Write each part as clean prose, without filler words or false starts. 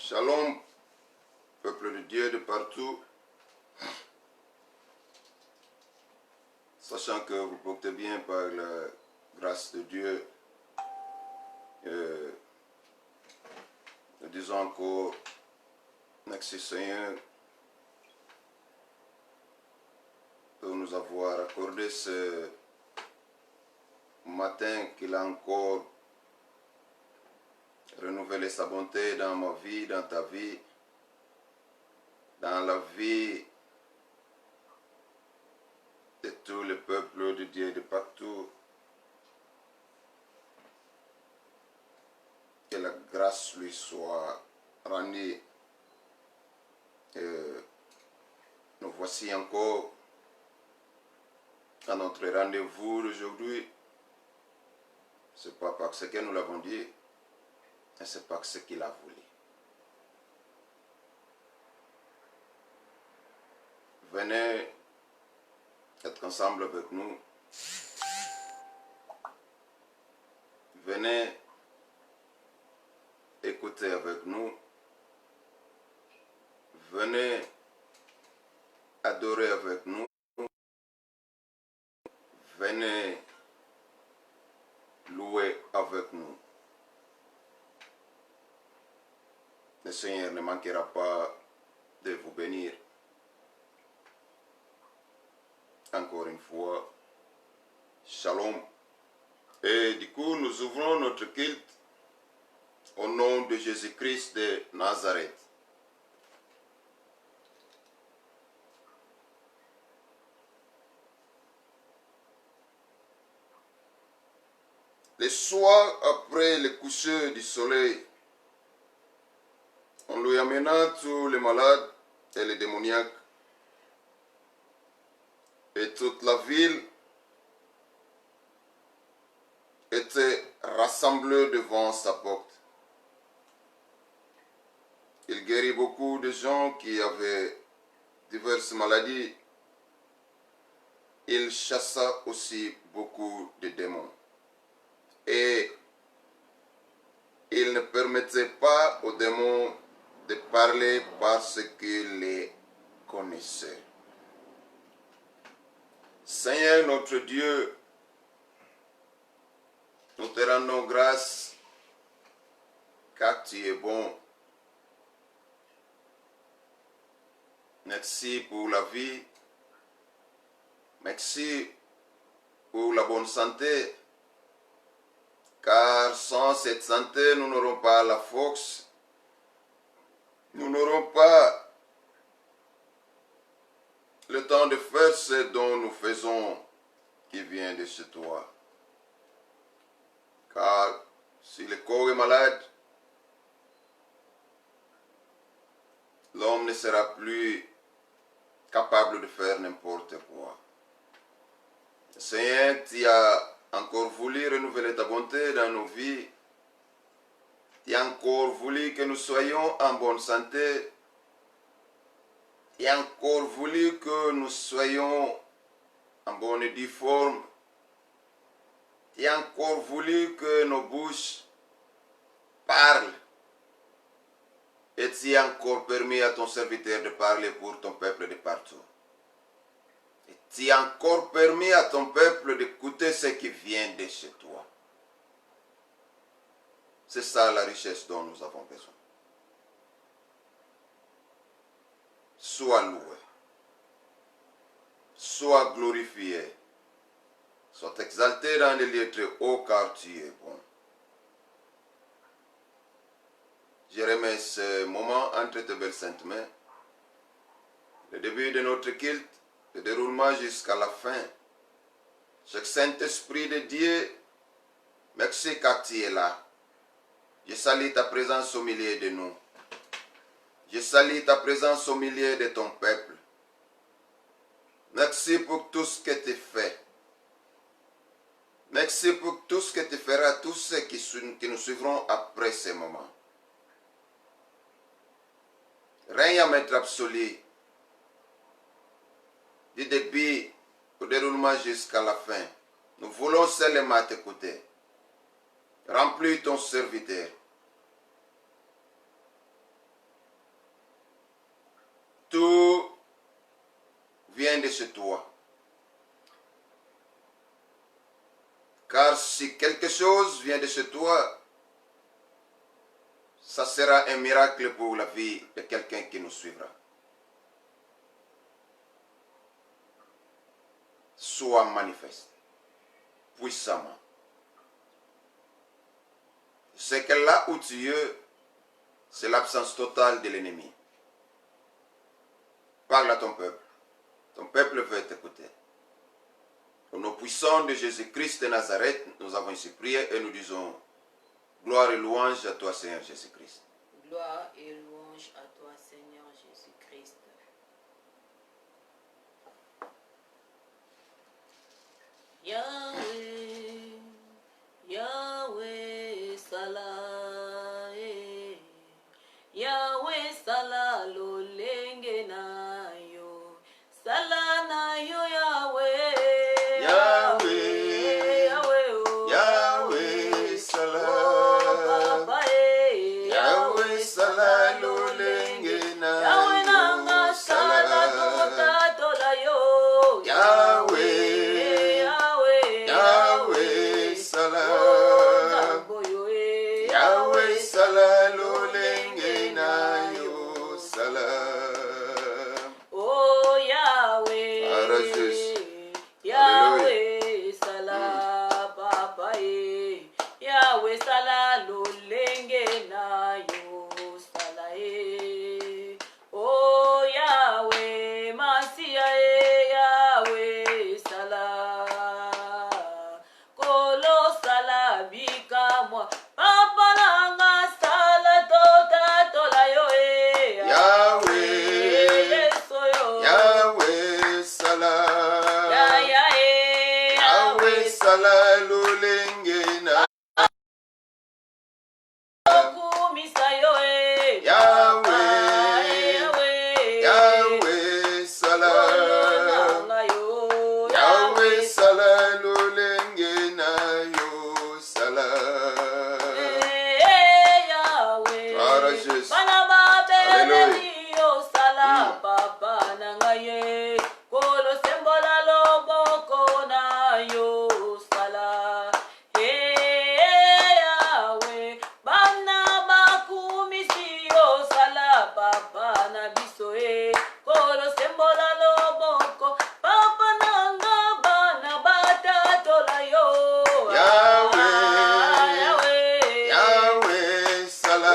Shalom, peuple de Dieu de partout, sachant que vous portez bien par la grâce de Dieu, nous disons encore, merci Seigneur, pour nous avoir accordé ce matin qu'il a encore renouvelé sa bonté dans ma vie, dans ta vie, dans la vie de tout le peuple de Dieu de partout. Que la grâce lui soit rendue. Nous voici encore à notre rendez-vous d'aujourd'hui. Ce n'est pas parce que nous l'avons dit, mais c'est parce qu'il a voulu. Venez être ensemble avec nous. Venez écouter avec nous. Venez adorer avec nous. Venez louer avec nous. Le Seigneur ne manquera pas de vous bénir. Encore une fois, Shalom. Et du coup, nous ouvrons notre culte au nom de Jésus-Christ de Nazareth. Le soir, après le coucher du soleil, on lui amena tous les malades et les démoniaques, et toute la ville était rassemblée devant sa porte. Il guérit beaucoup de gens qui avaient diverses maladies. Il chassa aussi beaucoup de démons. Et il ne permettait pas aux démons de parler parce qu'il les connaissait. Seigneur notre Dieu, nous te rendons grâce car tu es bon. Merci pour la vie. Merci pour la bonne santé. Car sans cette santé, nous n'aurons pas la force. Nous n'aurons pas le temps de faire ce dont nous faisons qui vient de chez toi. Car si le corps est malade, l'homme ne sera plus capable de faire n'importe quoi. Seigneur, tu as encore voulu renouveler ta bonté dans nos vies. Tu as encore voulu que nous soyons en bonne santé. Tu as encore voulu que nous soyons en bonne et due forme. Tu as encore voulu que nos bouches parlent. Et tu as encore permis à ton serviteur de parler pour ton peuple de partout. Et tu as encore permis à ton peuple d'écouter ce qui vient de chez toi. C'est ça la richesse dont nous avons besoin. Sois loué. Sois glorifié. Sois exalté dans les lieux très hauts car tu es bon. Je remets ce moment entre tes belles saintes mains. Le début de notre culte, le déroulement jusqu'à la fin. Chaque Saint-Esprit de Dieu, merci car tu es là. Je salue ta présence au milieu de nous. Je salue ta présence au milieu de ton peuple. Merci pour tout ce que tu fais. Merci pour tout ce que tu feras, tous ceux qui nous suivront après ce moment. Règne à maître absolu, du début au déroulement jusqu'à la fin. Nous voulons seulement t'écouter. Remplis ton serviteur. vient de chez toi. Car si quelque chose vient de chez toi, ça sera un miracle pour la vie de quelqu'un qui nous suivra. Sois manifeste, puissamment. C'est que là où tu es, c'est l'absence totale de l'ennemi. Parle à ton peuple. Ton peuple veut t'écouter. Au nom puissant de Jésus-Christ de Nazareth, nous avons ici prié et nous disons gloire et louange à toi, Seigneur Jésus-Christ. Gloire et louange à toi, Seigneur Jésus-Christ. Yahweh, Yahweh, Salah, Yahweh, Salah, lolenge na yo, Salah na yo, Yahweh, Yahweh, Yahweh, oh, Yahweh, Salah, oh, Papa, Yahweh, Salah, lolenge na Yahweh, nanga, yo, Salah, tota, tola yo, Yahweh, Yahweh, Oh, Salah, Zamboyo, eh, Yahweh, Salah, lolenge na yo, Salah. Oh, Yahweh, Arrête. Yahweh, Salah, Papa, Yahweh, Salah, lolenge na yo, Salah, Oh, Yahweh, Masia, Yahweh, Salah, Kolo, Salah, Bika, moi, Papa, Nanga, Salah, Tota, Tola, yo, Yahweh, Yahweh, Salah, Yahweh, Salah, lolenge na Yahweh, Salah, Yahweh, Salah, lolenge na yo, Salah. Gloire à Jésus. Alléluia. Yahweh, Salah,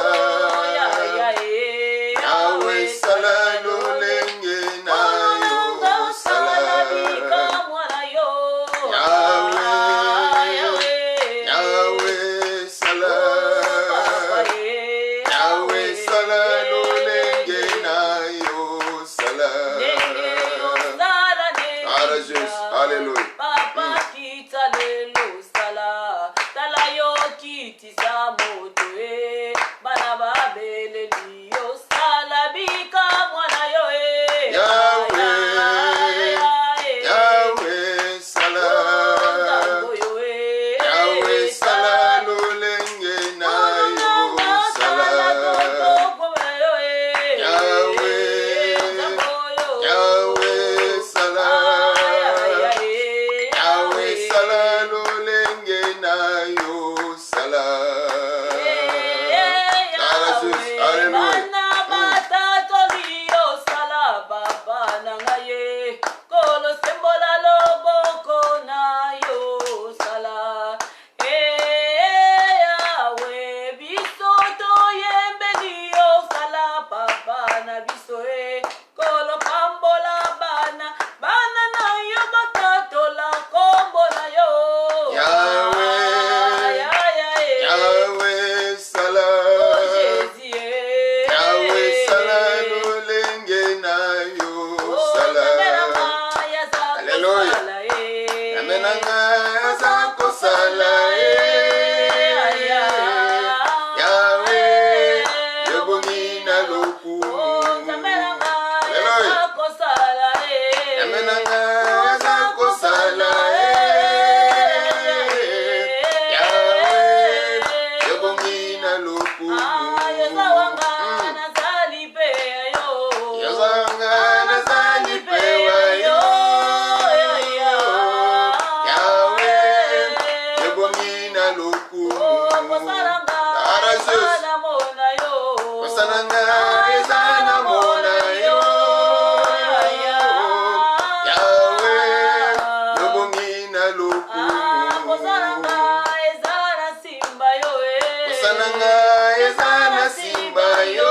Osananga ezana mona yo. Yahweh, yobongina lokumu. Osananga ezana simba yo.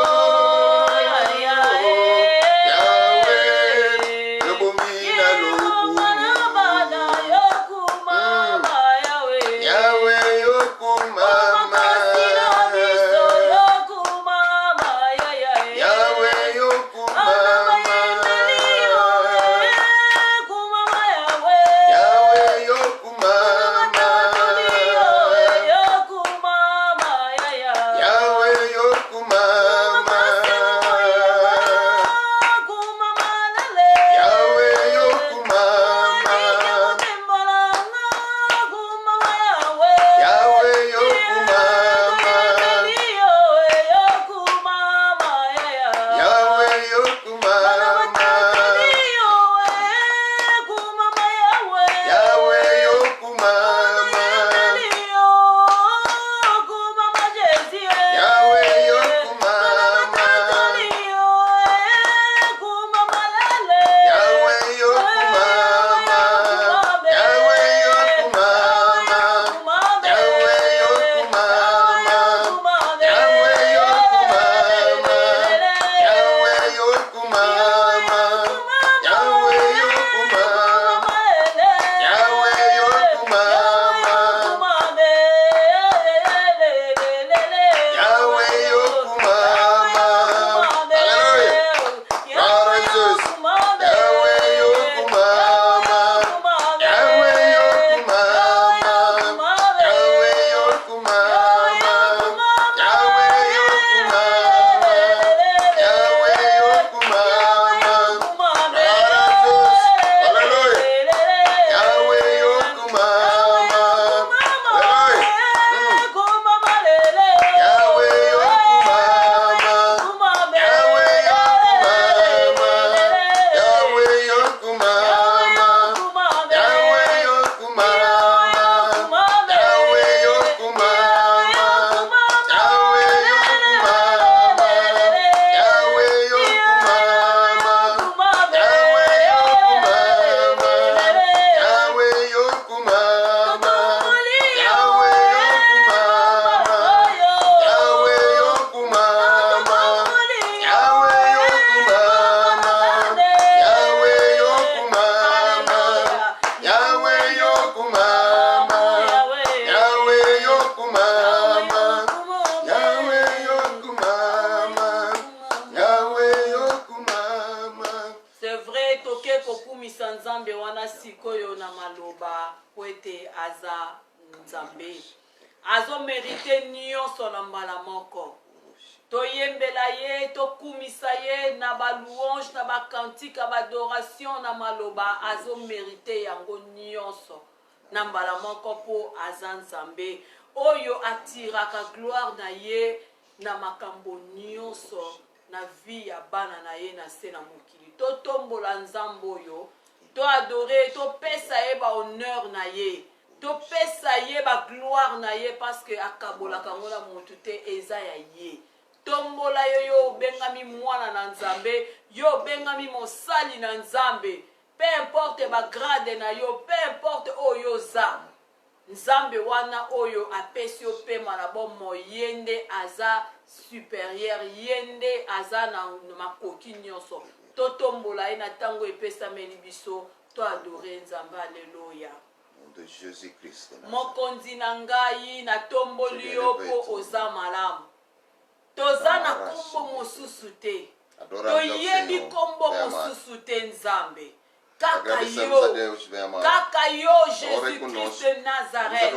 Azo mérité nyonso na mbala moko. Toyembela ye, tokumisa ye na ba louange, na ba cantique, ba adoration na maloba. Azo mérité yango nyonso na mbala moko po aza Nzambe. Oyo atiraka gloire na ye na makambo nyonso na vie ya bana na ye na se na mokili. To tombola Nzambe oyo, to adorer, to pesa ye ba honneur na ye. To pesa ye ba gloire na ye parce que akabola kangola mutu te eza ya ye. Tombola yo bengami mwana na Nzambe, yo bengami mosali na Nzambe. Peu importe ba grade na yo, peu importe oyo za. Nzambe wana oyo apesi yo pema na bomo yende aza supérieur, yende aza na makoki nyonso. To tombola ye na tango epesa meli biso, to adore Nzambe, alléluia. De Jésus-Christ. Mokonzi na ngai na tomboli yo po oza malamu. Toza na kombo mosusu te. Toyebi kombo mosusu te Nzambe. Kaka yo Jésus-Christ de Nazareth.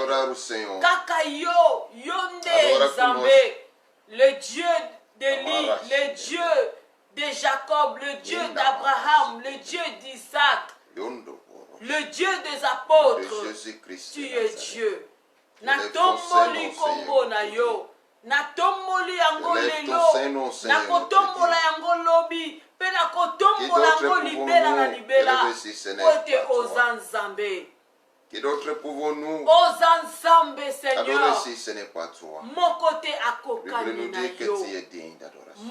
Kaka yo yonde Nzambe. Le Dieu d'Élie, le Dieu de Jacob, le Dieu d'Abraham, le Dieu d'Isaac. Le Dieu des apôtres, tu es Dieu. Na tomboli kombo na yo, na tomboli yango lelo, na kotombola yango lobi, pe na kotombola yango libela na libela, ote oza Nzambe. Qui d'autre pouvons-nous Oza Nzambe, Seigneur. adorer si ce n'est pas toi? Mon côté akokani na yo.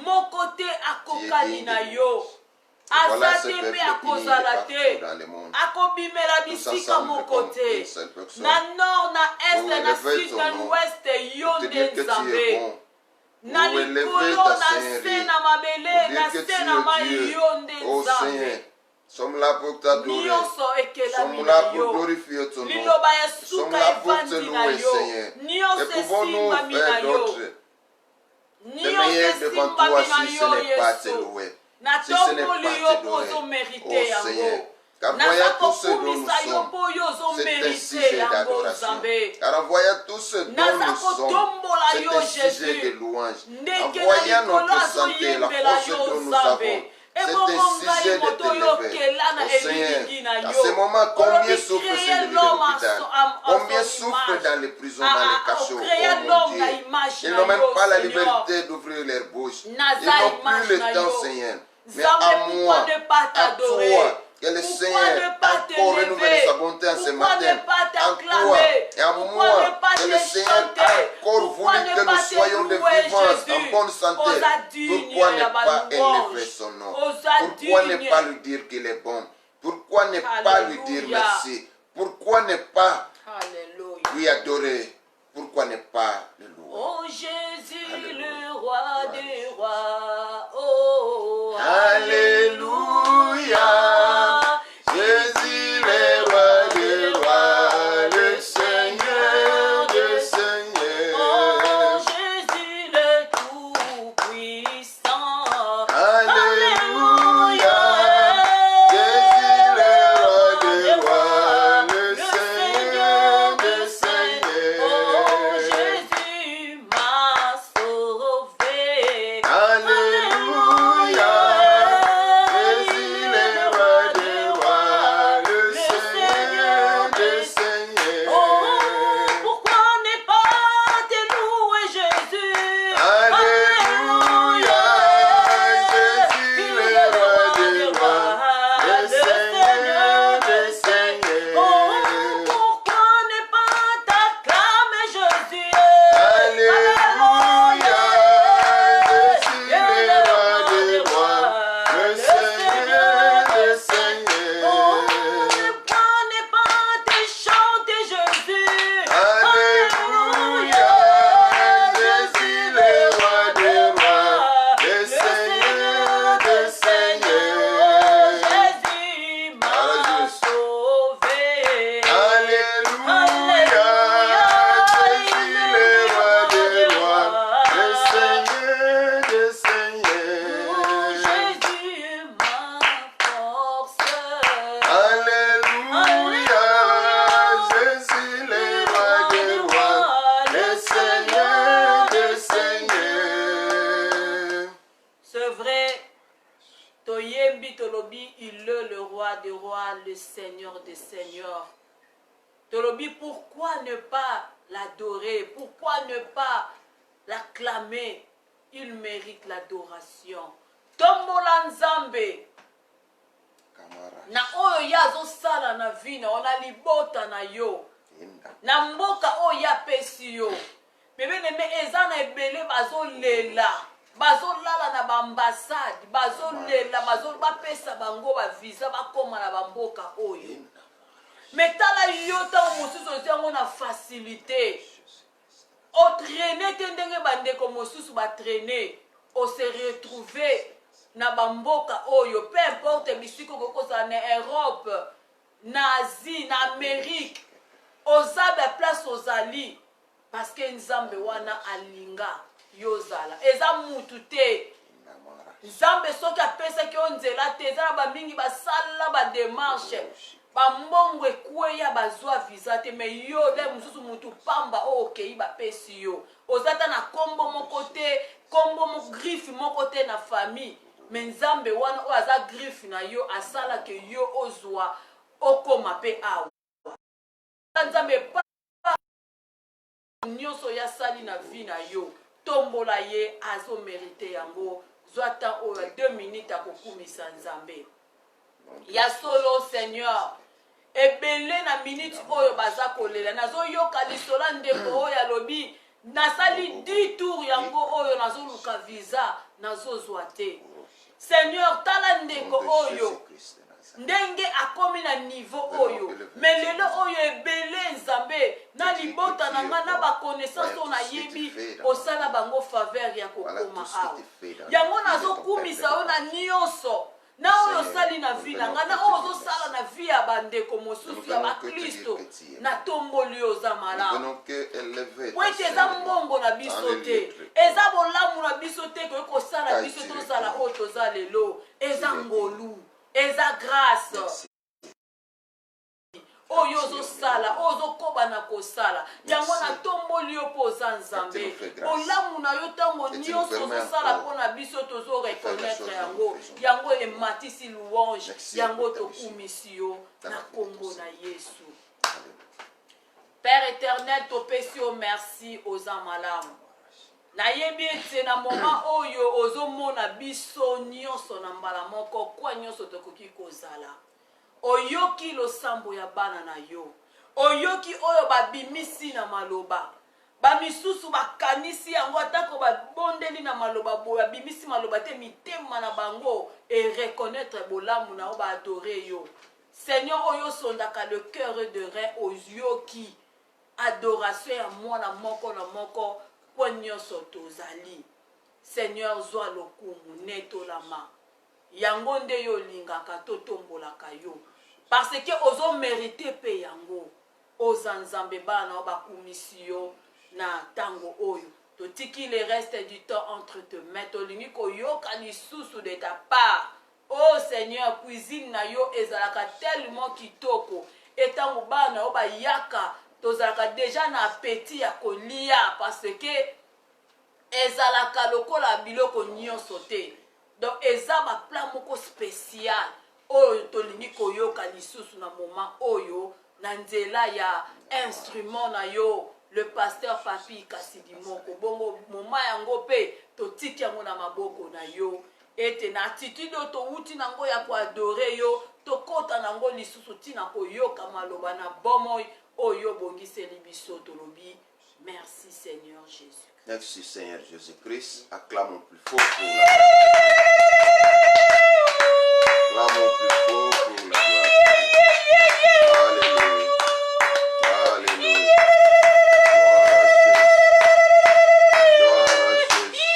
moko te akokani na yo. Voilà Aza ce te peuple mpe uni de akozala partout te. dans le monde. Akobimela Tous bisika ensemble moko comme te. une seule personne. Na nord, na est, Pour na élever sud, ton na nom. ouest, yo Pour te dire nde que tu es Nzambe. bon. Na Pour élever likolo, ta na Seigneurie. se, na mabele, Pour na dire que tu se, na mai, es Dieu. yo nde Ô Seigneur, Nzambe. sommes là pour t'adorer. Nyonso Nous ekelami sommes là na pour yo. glorifier ton nom. Liloba ya Nous sommes suka là pour te evandi na louer, yo. Seigneur. Nyonso Et pouvons-nous esimbami na faire yo. d'autres? Le Nyonso meilleur devant toi esimbami na si ce yo n'est pas te Yesu. louer. Na Si ce n'est tomboli pas yo te po donner, ozomerite oh Seigneur, yango. car Naza voyant tout ce dont nous kokumisa yo sommes, po yo c'est un ozomerite sujet yango d'adoration. Nzambe. Car en voyant tout ce dont Naza nous sommes, kotombola c'est yo un sujet Jésus. de louange. En Ndeke na voyant likolo notre santé, la azoyembela force yo dont nous Nzambe. avons, c'est Ebongo un ngai sujet de moto yo t'élever. kela na Oh Seigneur, elingi na à yo. ce moment, combien Olobi souffrent créer ces lits de l'homme l'hôpital? à Combien son souffrent image. dans les prisons, dans les cachots? Créer Oh mon l'homme Dieu. na image Ils na n'ont même yo, pas la Seigneur. liberté d'ouvrir leur bouche. Ils Naza n'ont image plus le na temps, yo. Seigneur. Mais Nzambe, à pourquoi moi, ne pas à t'adorer? toi, que le Pourquoi Seigneur ne pas encore renouveler t'élever? sa bonté en ce Pourquoi matin. ne pas En toi t'acclamer? et à Pourquoi moi, ne pas que te le Seigneur chanter? a encore Pourquoi voulu ne que pas nous te soyons de louer, vivants, Jésus? en bonne santé. Aux Pourquoi adultes, ne pas élever son nom? Pourquoi ne pas lui dire qu'il est bon? Pourquoi ne pas lui dire Alléluia. merci? Pourquoi ne pas Alléluia. lui adorer? Pourquoi ne pas le louer? Oh Jésus, Alléluia. le roi des rois. Oh, Alléluia. Jésus, le roi des rois, le Seigneur des seigneurs. Oh Jésus, le tout-puissant. Alléluia. Jésus, le roi des rois, le Seigneur des seigneurs. Oh Jésus m'a sauvé. Alléluia. Jésus, le roi des rois, le Seigneur des seigneurs. Oh, pourquoi ne pas te louer, Jésus? Alléluia. Jésus, le roi des rois, le Seigneur des seigneurs. Oh, pourquoi ne pas t'acclamer, Jésus? Alléluia. Jésus, le roi des rois, le Seigneur des seigneurs. Oh, pourquoi ne pas te chanter, Jésus? Alléluia. Jésus, le roi des rois, le Seigneur des seigneurs. Jésus m'a sauvé. Alléluia. Jésus, le roi des rois, le Seigneur des seigneurs. Jésus ma force. Alléluia. Jésus, le roi des rois, le Seigneur des seigneurs. C'est vrai. Toyembi tolobi il est le roi des rois, le Seigneur des seigneurs. Tolobi, pourquoi ne pas l'adorer? Pourquoi ne pas l'acclamer? Il mérite l'adoration. Tombola Nzambe. Na oyo ya azosala na vie na ona libota na yo. Na mboka oyo ya pesi yo. Bebe eza na ebele bazolela. Bazolala na baambassade. Bazolela. Bapesa bango ba visa bakoma na bamboka oyo. Metala yo ta mosusu oziango na facilité. O traîner tendenge bandeko mosusu ba traîner. O se retrouver na bamboka oyo. Peu importe bisiko kokoza na Europe, na Asie, na Amérique. Ozabe place ozali. Parce que Nzambe wana alinga yozala. Eza mutu te. Nzambe soki apesaki yo nzela te. Eza na bamingi basala ba démarche. Bambongo ekweya bazwa visa te. Me yo le mususu mutu pamba o okei bapesi yo. Ozata na kombo moko te. Kombo mo griffe moko te na famille. Me Nzambe wana o aza griffe na yo. Asala ke yo ozwa okoma pe awa. Nzambe pa nyonso ya sali na vie na yo. Tombola ye azo mérite yango. Zwata oyo 2 minutes akokumisa Nzambe. Ya solo Seigneur. Ebele na minute oyo baza kolela. Nazo yoka lisola ndeko oyo alobi. Nasali 10 tours yango oyo nazo luka visa. nazozwa te. Seigneur, tala ndeko oyo ndenge akomi na niveau oyo mais lelo oyo ebele nzambe na libota na nga na bakonaissance oyo nayebi osala bango faveur ya kokoma awa yango nazokumisa oyo na nyonso na oyo osali na vi na nga na oyo ozosala na vi ya bandeko mosusu ya baklisto natomboli oza malamu po ete eza mbongo na biso te eza bolamu na biso te koki kosala biso tozala oyo toza lelo eza ngolu eza grâce oyo ozosala oyo ozokoba na kosala yango natomboli yo mpo oza nzambe olamu na yo ntango nyonso ozosala mpo na biso tozoreconnaître yango ematisi louange yango tokumisi yo na kombo na Yesu. Père éternel, topesi yo merci oza malamu nayebi ete na moma oyo ozomona biso nyonso na mbala moko kwa nyonso tokoki kozala oyoki losambo ya bana na yo oyoki oyo babimisi na maloba bamisusu bakanisi yango atako babondeli na maloba boya babimisi maloba te mitema na bango et reconnaître bolamu na o baadorer yo Seigneur oyo sondaka le cœur de rein oyoki adoration ya mwana moko na moko kwa nyonso tozali. Seigneur zwa lokumu netolama yango nde yo lingaka totombolaka yo parce que ozo mérité pe yango oza nzambe bana bakumisi yo na tango oyo totiki le reste du temps entre te mains tolingi koyoka lisusu de ta part. Oh Seigneur, cuisine na yo ezalaka tellement kitoko etango bana o bayaka tozalaka déjà na appétit ya kolia parce que ezalaka lokola biloko nyonso te. Donc eza ba plat moko spécial oyo tolingi koyoka lisusu na moment oyo na nzela ya instrument na yo le pasteur Papi Kasidi moko bongo moment yango pe totiki yango na maboko na yo ete na attitude oyo touti nango ya koadore yo tokota nango lisusu tina koyoka maloba na bomoi oyo bongiseli biso tolobi merci Seigneur Jésus. Merci Seigneur Jésus-Christ. Acclamons plus fort pour la gloire. Acclamons plus fort pour la gloire. Alléluia. Alléluia. Gloire à Jésus.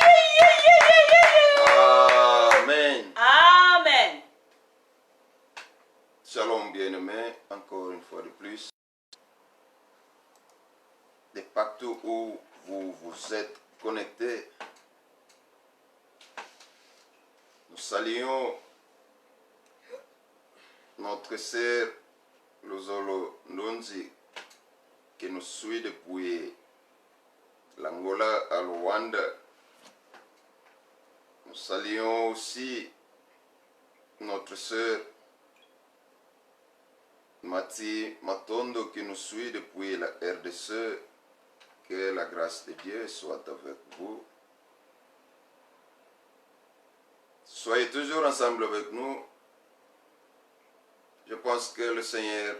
Amen. Amen. Shalom bien-aimés, encore une fois de plus. De partout où vous vous êtes connectés, nous saluons notre sœur Lozolo Ndonzi qui nous suit depuis l'Angola à Luanda. Nous saluons aussi notre sœur Mati Matondo qui nous suit depuis la RDC. Que la grâce de Dieu soit avec vous. Soyez toujours ensemble avec nous. Je pense que le Seigneur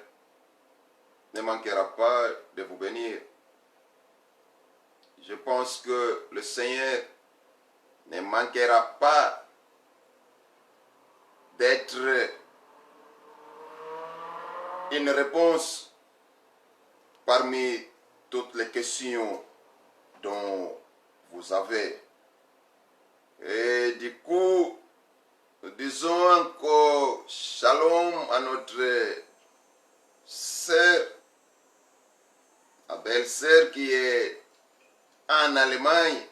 ne manquera pas de vous bénir. Je pense que le Seigneur ne manquera pas d'être une réponse parmi toutes les questions dont vous avez. Et du coup, nous disons encore shalom à notre sœur, ma belle-sœur qui est en Allemagne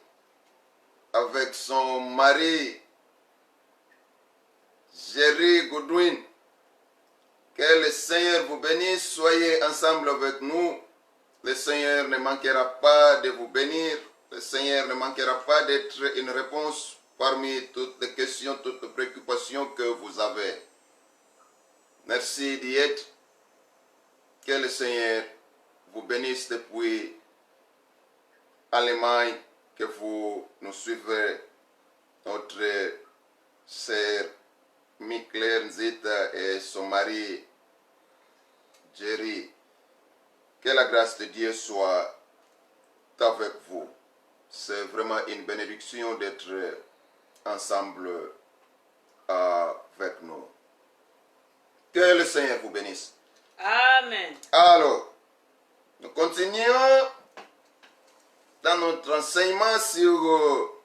avec son mari Jerry Goodwin. Que le Seigneur vous bénisse, soyez ensemble avec nous. Le Seigneur ne manquera pas de vous bénir. Le Seigneur ne manquera pas d'être une réponse parmi toutes les questions, toutes les préoccupations que vous avez. Merci d'y être. Que le Seigneur vous bénisse depuis l'Allemagne, que vous nous suivez, notre sœur Mikler Nzita et son mari Jerry. Que la grâce de Dieu soit avec vous. C'est vraiment une bénédiction d'être ensemble avec nous. Que le Seigneur vous bénisse. Amen. Alors, nous continuons dans notre enseignement sur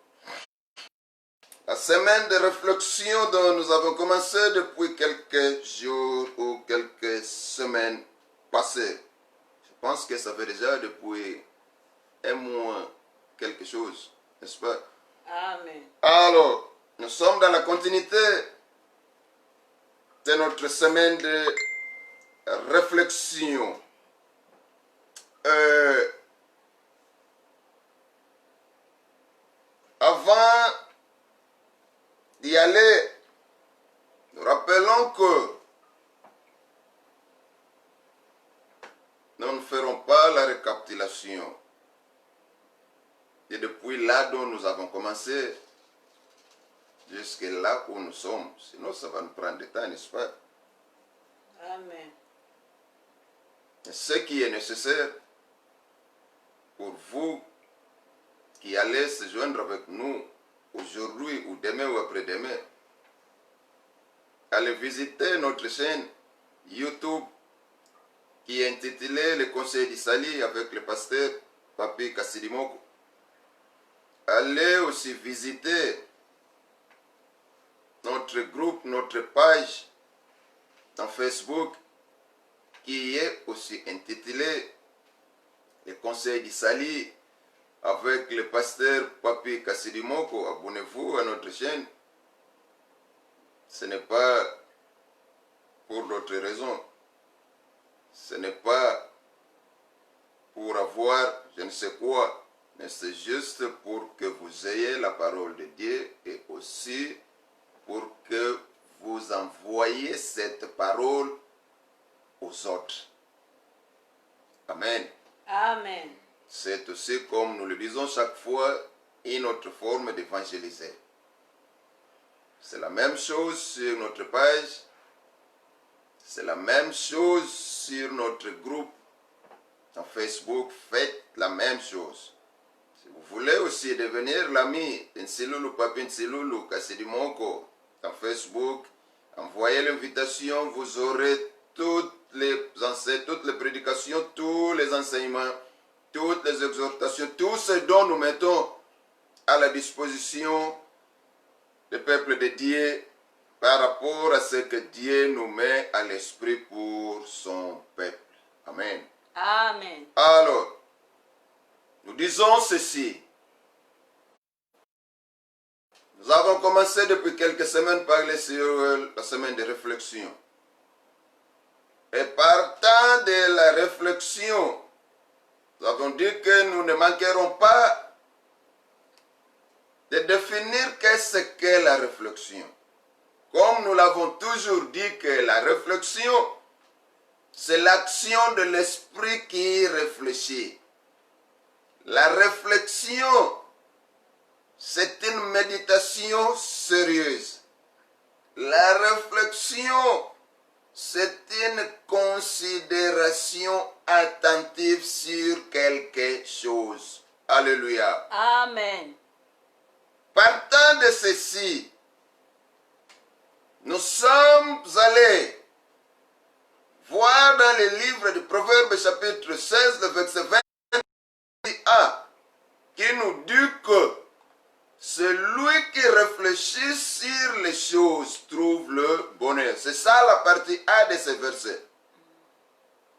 la semaine de réflexion dont nous avons commencé depuis quelques jours ou quelques semaines passées. Je pense que ça fait déjà depuis un mois quelque chose, n'est-ce pas? Amen. Alors, nous sommes dans la continuité de notre semaine de réflexion. Avant d'y aller, nous rappelons que nous ne ferons pas la récapitulation. Et depuis là dont nous avons commencé, jusque là où nous sommes. Sinon, ça va nous prendre du temps, n'est-ce pas? Amen. Ce qui est nécessaire pour vous qui allez se joindre avec nous aujourd'hui ou demain ou après-demain, allez visiter notre chaîne YouTube qui est intitulée Le Conseil d'Issali avec le pasteur Papi Kassidimoko. Allez aussi visiter notre groupe, notre page en Facebook qui est aussi intitulé Le Conseil d'Issali avec le pasteur Papi Kassidimoko. Abonnez-vous à notre chaîne. Ce n'est pas pour d'autres raisons. Ce n'est pas pour avoir je ne sais quoi, mais c'est juste pour que vous ayez la parole de Dieu et aussi pour que vous envoyiez cette parole aux autres. Amen. Amen. C'est aussi, comme nous le disons chaque fois, une autre forme d'évangéliser. C'est la même chose sur notre page, c'est la même chose sur notre groupe en Facebook. Faites la même chose. Si vous voulez aussi devenir l'ami d'Nsilulu Papi Nsilulu Kassidimoko en Facebook, envoyez l'invitation, vous aurez toutes les prédications, tous les enseignements, toutes les exhortations, tout ce dont nous mettons à la disposition du peuple de Dieu par rapport à ce que Dieu nous met à l'esprit pour son peuple. Amen. Amen. Alors, nous disons ceci. Nous avons commencé depuis quelques semaines par parler sur la semaine de réflexion. Et partant de la réflexion, nous avons dit que nous ne manquerons pas de définir qu'est-ce qu'est la réflexion. Comme nous l'avons toujours dit que la réflexion, c'est l'action de l'esprit qui réfléchit. La réflexion, c'est une méditation sérieuse. La réflexion, c'est une considération attentive sur quelque chose. Alléluia. Amen. Partant de ceci, nous sommes allés voir dans le livre du Proverbe chapitre 16, le verset 21, qui nous dit que celui qui réfléchit sur les choses trouve le bonheur. C'est ça la partie A de ce verset.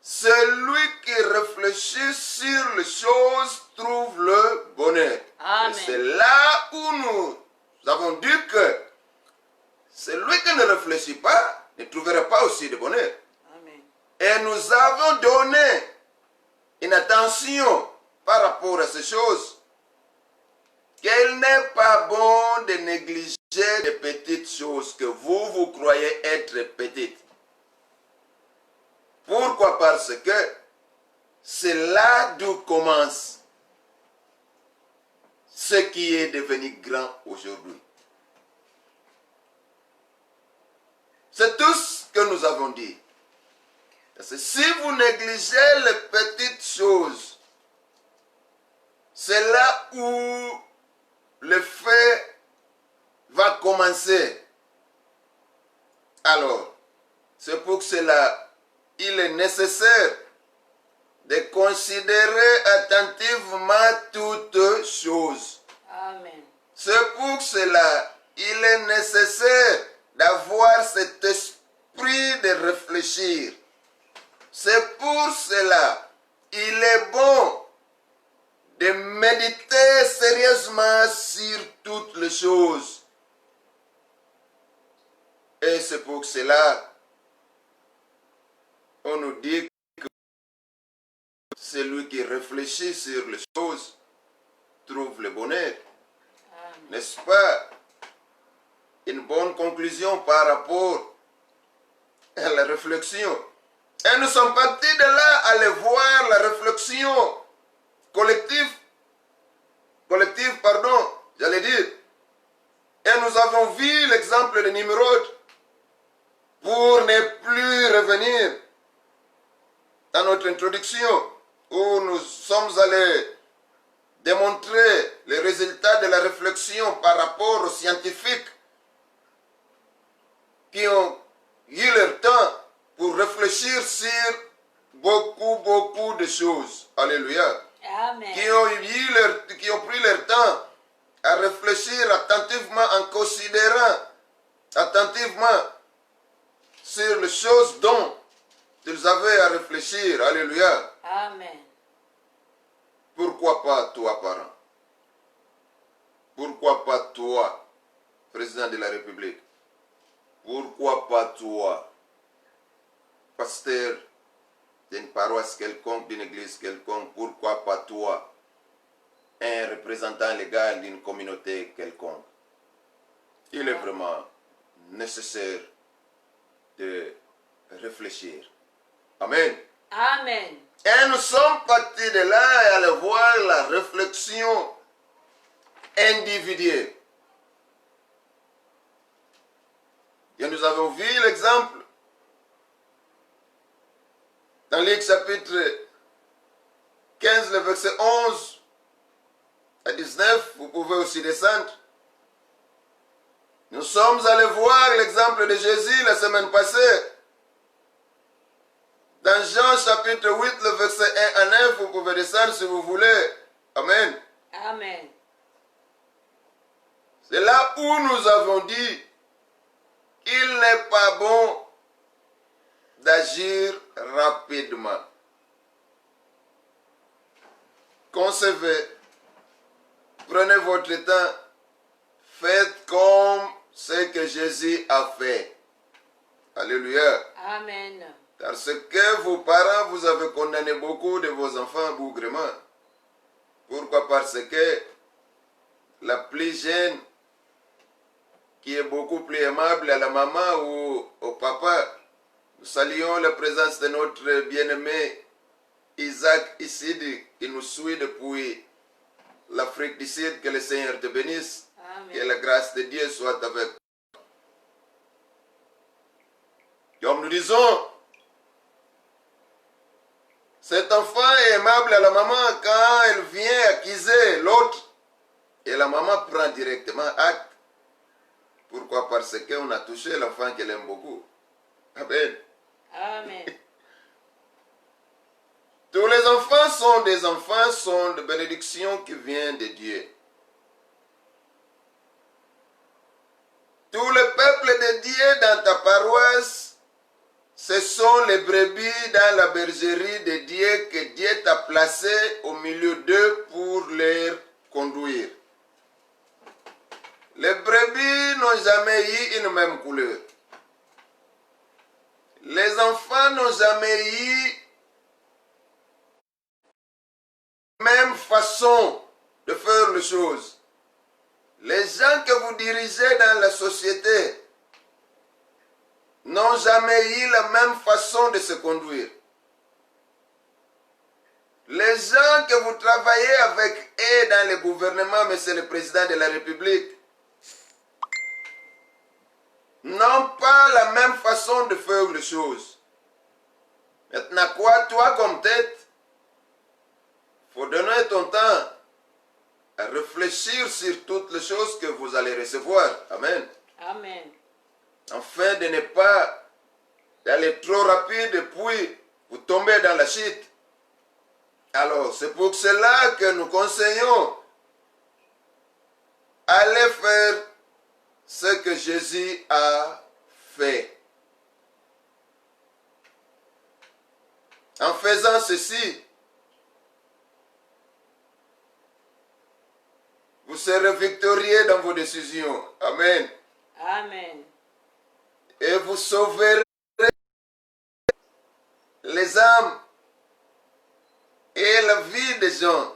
Celui qui réfléchit sur les choses trouve le bonheur. Amen. Et c'est là où nous avons dit que celui qui ne réfléchit pas ne trouvera pas aussi de bonheur. Amen. Et nous avons donné une attention par rapport à ces choses. Qu'il n'est pas bon de négliger les petites choses que vous croyez être petites. Pourquoi? Parce que c'est là d'où commence ce qui est devenu grand aujourd'hui. C'est tout ce que nous avons dit. Parce que si vous négligez les petites choses, c'est là où le fait va commencer. Alors, c'est pour cela il est nécessaire de considérer attentivement toutes choses. Amen. C'est pour cela il est nécessaire d'avoir cet esprit de réfléchir. C'est pour cela il est bon de méditer sérieusement sur toutes les choses. Et c'est pour cela on nous dit que celui qui réfléchit sur les choses trouve le bonheur. N'est-ce pas une bonne conclusion par rapport à la réflexion? Et nous sommes partis de là à aller voir la réflexion collective, j'allais dire. Et nous avons vu l'exemple de Nimrod pour ne plus revenir dans notre introduction où nous sommes allés démontrer les résultats de la réflexion par rapport aux scientifiques qui ont eu leur temps pour réfléchir sur beaucoup de choses. Alléluia. Amen. Qui ont pris leur temps à réfléchir attentivement en considérant attentivement sur les choses dont ils avaient à réfléchir. Alléluia. Amen. Pourquoi pas toi, parent? Pourquoi pas toi, président de la République? Pourquoi pas toi, pasteur d'une paroisse quelconque, d'une église quelconque? Pourquoi pas toi, un représentant légal d'une communauté quelconque? Il est vraiment nécessaire de réfléchir. Amen. Amen. Et nous sommes partis de là et aller voir la réflexion individuelle. Et nous avons vu l'exemple dans Luc chapitre 15, le verset 11 à 19. Vous pouvez aussi descendre. Nous sommes allés voir l'exemple de Jésus la semaine passée. Dans Jean chapitre 8, le verset 1 à 9, vous pouvez descendre si vous voulez. Amen. Amen. C'est là où nous avons dit qu'il n'est pas bon d'agir rapidement. Concevez, prenez votre temps, faites comme ce que Jésus a fait. Alléluia. Amen. Parce que vos parents, vous avez condamné beaucoup de vos enfants bougrement. Pourquoi? Parce que la plus jeune, qui est beaucoup plus aimable à la maman ou au papa, nous saluons la présence de notre bien-aimé Isaac Isidi, qui nous suit depuis l'Afrique du Sud. Que le Seigneur te bénisse. Amen. Que la grâce de Dieu soit avec toi. Comme nous disons, cet enfant est aimable à la maman quand elle vient accuser l'autre. Et la maman prend directement acte. Pourquoi? Parce qu'on a touché l'enfant qu'elle aime beaucoup. Amen. Amen. Tous les enfants sont des enfants, sont de bénédictions qui viennent de Dieu. Tout le peuple de Dieu dans ta paroisse, ce sont les brebis dans la bergerie de Dieu que Dieu t'a placé au milieu d'eux pour les conduire. Les brebis n'ont jamais eu une même couleur. Les enfants n'ont jamais eu la même façon de faire les choses. Les gens que vous dirigez dans la société n'ont jamais eu la même façon de se conduire. Les gens que vous travaillez avec eux dans le gouvernement, monsieur le président de la République, n'ont pas la même façon de faire les choses. Maintenant, quoi, toi comme tête, il faut donner ton temps à réfléchir sur toutes les choses que vous allez recevoir. Amen. Amen. Afin de ne pas aller trop rapide et puis vous tombez dans la chute. Alors, c'est pour cela que nous conseillons allez faire ce que Jésus a fait. En faisant ceci, vous serez victorieux dans vos décisions. Amen. Amen. Et vous sauverez les âmes et la vie des gens.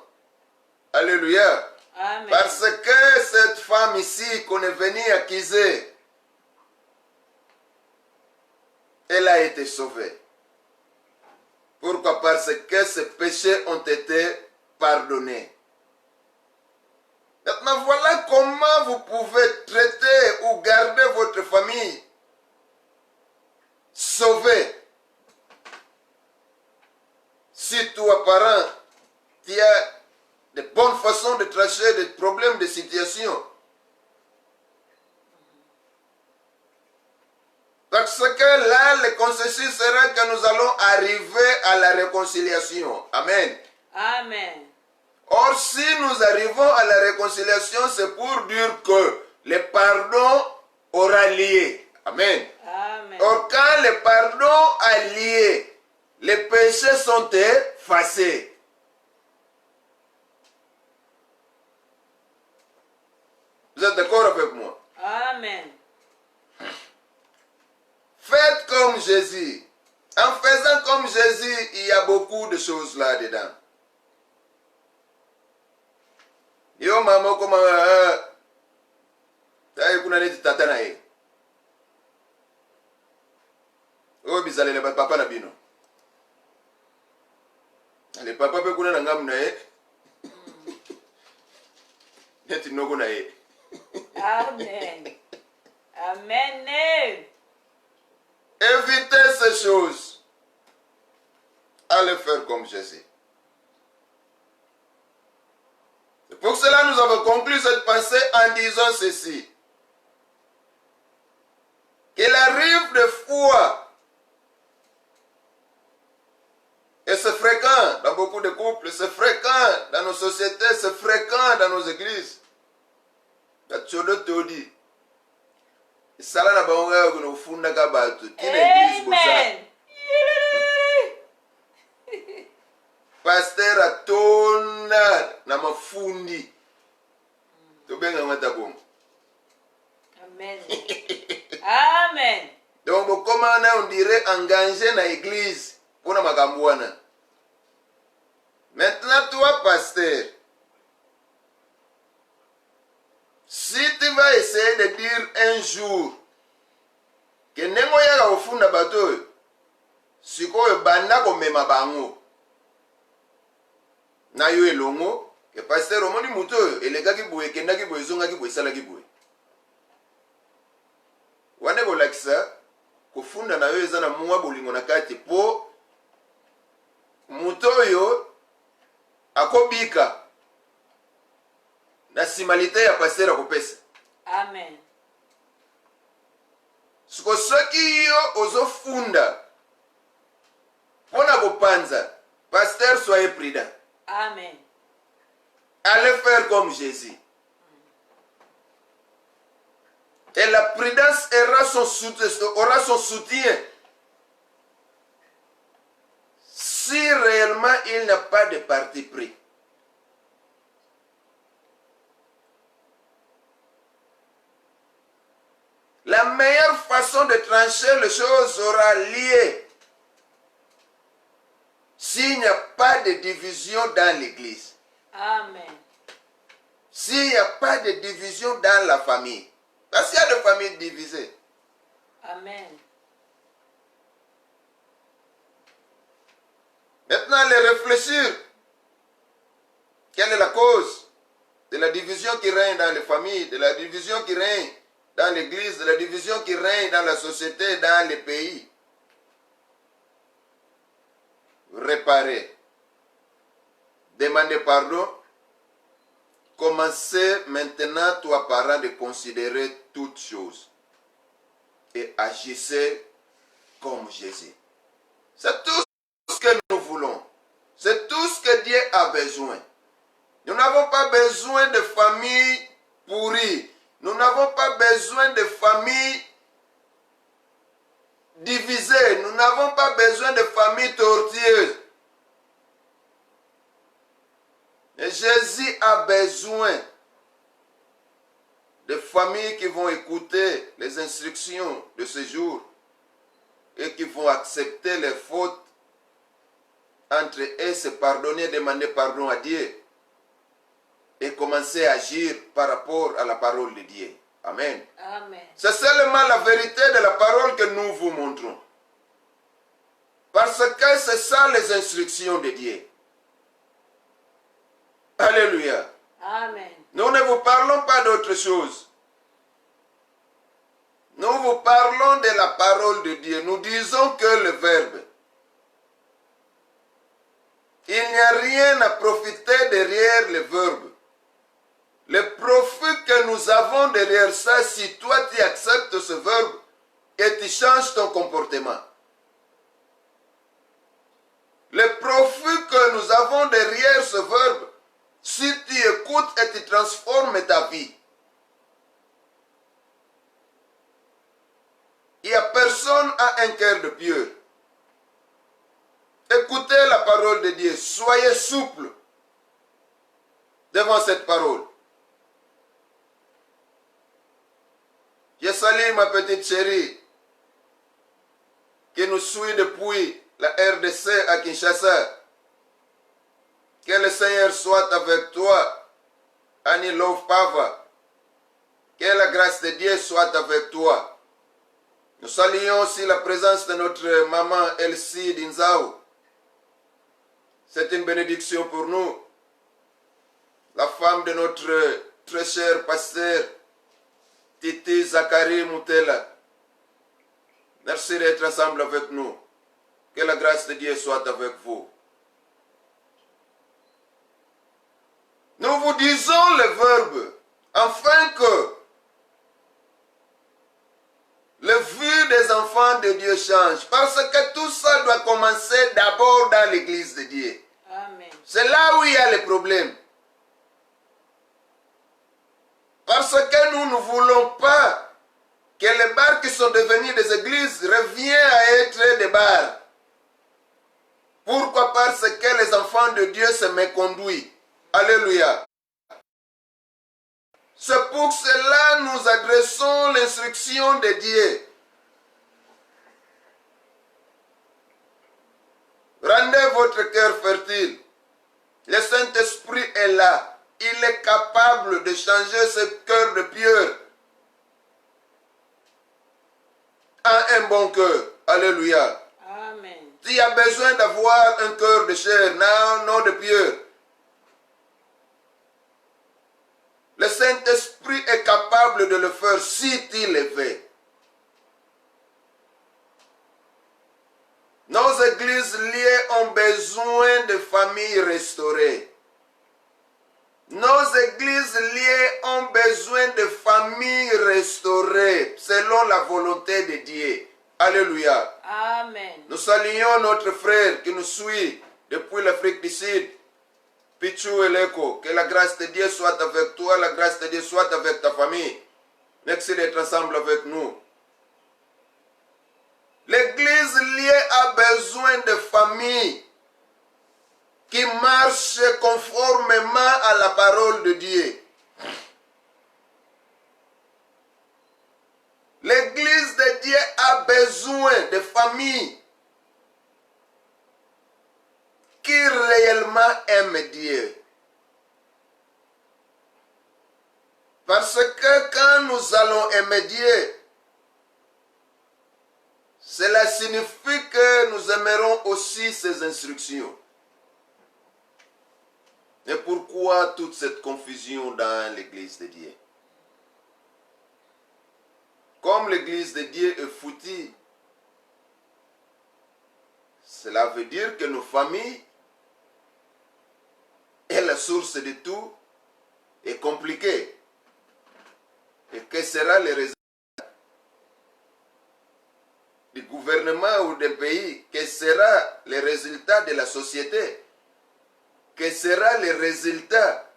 Alléluia. Amen. Parce que cette femme ici qu'on est venu accuser, elle a été sauvée. Pourquoi? Parce que ses péchés ont été pardonnés. Maintenant, voilà comment vous pouvez traiter ou garder votre famille sauvée. Si toi, parent, tu as de bonnes façons de traiter des problèmes, des situations. Parce que là, le consensus sera que nous allons arriver à la réconciliation. Amen. Amen. Or, si nous arrivons à la réconciliation, c'est pour dire que le pardon aura lié. Amen. Amen. Or, quand le pardon a lié, les péchés sont effacés. Vous êtes d'accord avec moi? Amen. Faites comme Jésus. En faisant comme Jésus, il y a beaucoup de choses là-dedans. Yo maman comment tayi kuna neti tata na ye. O bizale le papa na bino. Le papa pe kuna na ngam na ye. Neti nogo na ye. Amen. Amen. Évitez ces choses. Allez faire comme Jésus. C'est pour cela que nous avons conclu cette pensée en disant ceci. Qu'il arrive des fois, et c'est fréquent dans beaucoup de couples, c'est fréquent dans nos sociétés, c'est fréquent dans nos églises. Amen. Pasteur atona na mafundi. Tobenga ngata bongo. Amen. Amen. Donc comment on dirait engagé dans l'église pour na makambuana. Maintenant toi pasteur, si tu vas essayer de dire un jour que nengo ya ofunda bato sikoyo banda ko mema bango na yo elongo ke pasteur omoni muto elegaki boye kendaki boye zongaki boye salaki boye wane kolakisa kofunda na yo eza na mwa bolingo na kati po muto oyo akobika na simalite ya pasteur akopesa. Amen. Siko soki yo ozofunda pona kopanza, pasteur soyez prudent. Amen. Allez faire comme Jésus. Et la prudence aura son soutien si réellement il n'a pas de parti pris. La meilleure façon de trancher les choses sera liée s'il n'y a pas de division dans l'église. Amen. S'il n'y a pas de division dans la famille. Parce qu'il y a des familles divisées. Amen. Maintenant, les réfléchir. Quelle est la cause de la division qui règne dans les familles, de la division qui règne dans l'église, de la division qui règne dans la société, dans les pays? Réparer. Demander pardon. commencez maintenant, toi parent, de considérer toutes choses et agissez comme Jésus. C'est tout ce que nous voulons. C'est tout ce que Dieu a besoin. Nous n'avons pas besoin de familles pourries. Nous n'avons pas besoin de familles divisées. Nous n'avons pas besoin de familles tortueuses. Et Jésus a besoin de familles qui vont écouter les instructions de ce jour et qui vont accepter les fautes entre eux, se pardonner, demander pardon à Dieu et commencer à agir par rapport à la parole de Dieu. Amen. Amen. C'est seulement la vérité de la parole que nous vous montrons. Parce que c'est ça les instructions de Dieu. Alléluia. Amen. Nous ne vous parlons pas d'autre chose. Nous vous parlons de la parole de Dieu. Nous disons que le Verbe. Il n'y a rien à profiter derrière le Verbe. Le profit que nous avons derrière ça, si toi tu acceptes ce Verbe et tu changes ton comportement. Le profit que nous avons derrière ce Verbe, si tu écoutes et tu transformes ta vie. Il n'y a personne à un cœur de pieux. Écoutez la parole de Dieu. Soyez souple devant cette parole. Je salue ma petite chérie qui nous suit depuis la RDC à Kinshasa. Que le Seigneur soit avec toi, Annie Love Pava. Que la grâce de Dieu soit avec toi. Nous saluons aussi la présence de notre maman Elsie Dinzao. C'est une bénédiction pour nous. La femme de notre très cher pasteur Titi Zachary Moutela. Merci d'être ensemble avec nous. Que la grâce de Dieu soit avec vous. Nous vous disons le Verbe, afin que le vue des enfants de Dieu change. Parce que tout ça doit commencer d'abord dans l'église de Dieu. Amen. C'est là où il y a les problèmes. Parce que nous ne voulons pas que les bars qui sont devenus des églises reviennent à être des bars. Pourquoi? Parce que les enfants de Dieu se méconduisent. Alléluia. C'est pour cela que nous adressons l'instruction de Dieu. Rendez votre cœur fertile. Le Saint-Esprit est là. Il est capable de changer ce cœur de pierre en un bon cœur. Alléluia. Amen. Tu as besoin d'avoir un cœur de chair, non de pierre. Le Saint-Esprit est capable de le faire si tu le veux. Nos églises liées ont besoin de familles restaurées. Nos églises liées ont besoin de familles restaurées selon la volonté de Dieu. Alléluia. Amen. Nous saluons notre frère qui nous suit depuis l'Afrique du Sud, Pichou Eleko. Que la grâce de Dieu soit avec toi, la grâce de Dieu soit avec ta famille. Merci d'être ensemble avec nous. L'église liée a besoin de familles qui marchent conformément à la parole de Dieu. L'église de Dieu a besoin de familles qui réellement aiment Dieu. Parce que quand nous allons aimer Dieu, cela signifie que nous aimerons aussi ses instructions. Et pourquoi toute cette confusion dans l'église de Dieu? Comme l'église de Dieu est foutue, cela veut dire que nos familles est la source de tout est compliqué. Et que sera le résultat du gouvernement ou des pays? Que sera le résultat de la société? Que sera le résultat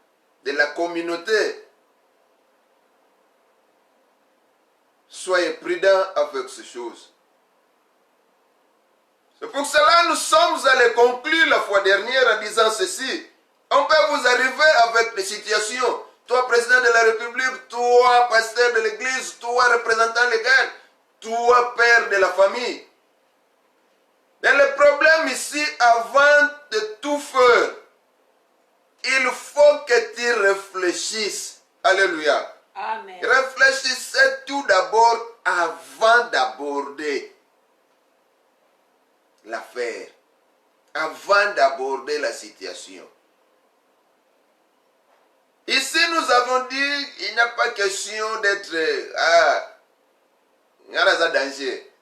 de la communauté? Soyez prudents avec ces choses. C'est pour cela que nous sommes allés conclure la fois dernière en disant ceci. On peut vous arriver avec des situations. Toi, président de la République, toi, pasteur de l'église, toi, représentant légal, toi, père de la famille. Mais le problème ici, avant de tout faire, il faut que tu réfléchisses. Alléluia. Amen. Réfléchissez tout d'abord avant d'aborder l'affaire, avant d'aborder la situation. Ici, nous avons dit, il n'y a pas question d'être un danger.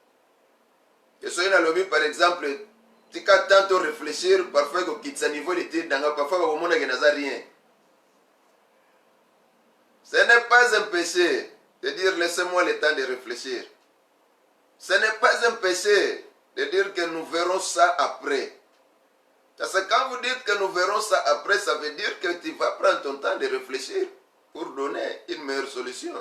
Que ce soit dans le par exemple, tu as tantôt réfléchir, parfois que tu as niveau de tir, parfois au monde n'a rien. Ce n'est pas un péché de dire laissez-moi le temps de réfléchir. Ce n'est pas un péché de dire que nous verrons ça après. Parce que quand vous dites que nous verrons ça après, ça veut dire que tu vas prendre ton temps de réfléchir pour donner une meilleure solution.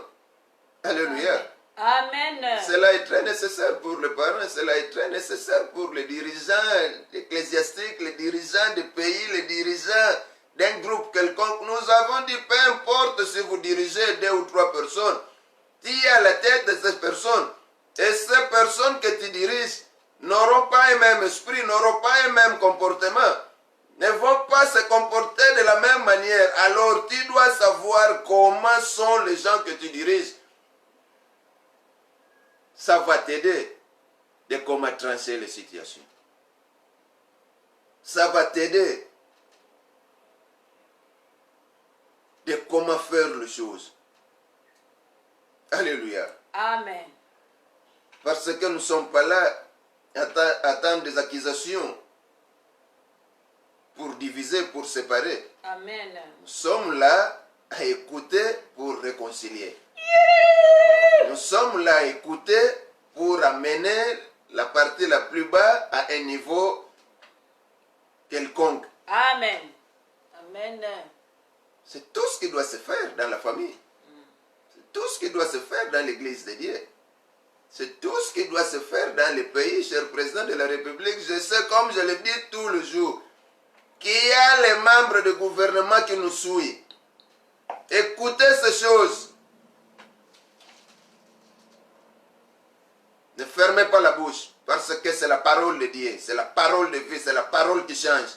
Alléluia. Amen. Cela est très nécessaire pour les parents, cela est très nécessaire pour les dirigeants ecclésiastiques, les dirigeants des pays, les dirigeants d'un groupe quelconque. Nous avons dit, peu importe si vous dirigez 2 ou 3 personnes, tu es à la tête de ces personnes. Et ces personnes que tu diriges n'auront pas un même esprit, n'auront pas un même comportement, ne vont pas se comporter de la même manière. Alors tu dois savoir comment sont les gens que tu diriges. Ça va t'aider de comment trancher les situations. Ça va t'aider de comment faire les choses. Alléluia. Amen. Parce que nous ne sommes pas là à attendre des accusations pour diviser, pour séparer. Amen. Nous sommes là à écouter pour réconcilier. Nous sommes là à écouter pour amener la partie la plus bas à un niveau quelconque. Amen. Amen. C'est tout ce qui doit se faire dans la famille. C'est tout ce qui doit se faire dans l'église de Dieu. C'est tout ce qui doit se faire dans les pays, cher président de la République. Je sais, comme je le dis tout le jour, qu'il y a les membres du gouvernement qui nous suivent. Écoutez ces choses. Ne fermez pas la bouche, parce que c'est la parole de Dieu, c'est la parole de vie, c'est la parole qui change.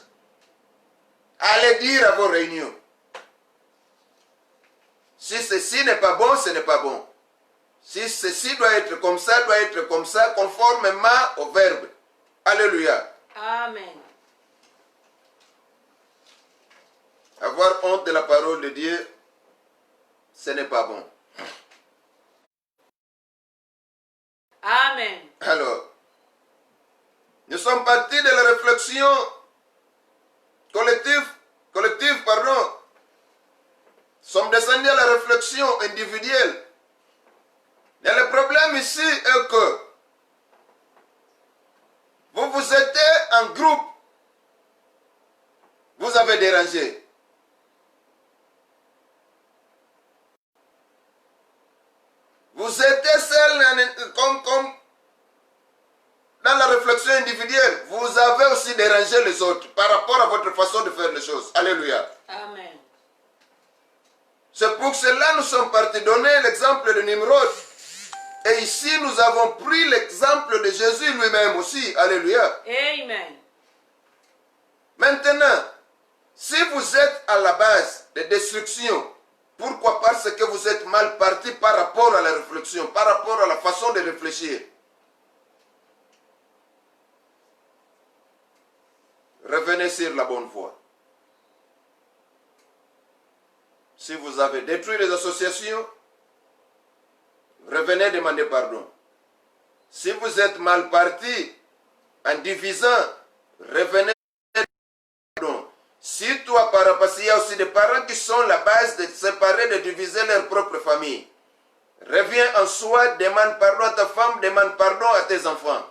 Allez dire à vos réunions. Si ceci n'est pas bon, ce n'est pas bon. Si ceci doit être comme ça, conformément au verbe. Alléluia. Amen. Avoir honte de la parole de Dieu, ce n'est pas bon. Amen. Alors, nous sommes partis de la réflexion collective, Nous sommes descendus à la réflexion individuelle. Et le problème ici est que vous êtes en groupe, vous avez dérangé. Vous êtes seul comme dans la réflexion individuelle. Vous avez aussi dérangé les autres par rapport à votre façon de faire les choses. Alléluia. Amen. C'est pour cela que nous sommes partis donner l'exemple de Nimrod. Et ici, nous avons pris l'exemple de Jésus lui-même aussi. Alléluia. Amen. Maintenant, si vous êtes à la base de destruction, pourquoi? Parce que vous êtes mal parti par rapport à la réflexion, par rapport à la façon de réfléchir. Revenez sur la bonne voie. Si vous avez détruit les associations, revenez demander pardon. Si vous êtes mal parti en divisant, revenez demander pardon. Si toi, parents, parce qu'il y a aussi des parents qui sont la base de séparer, de diviser leur propre famille. Reviens en soi, demande pardon à ta femme, demande pardon à tes enfants.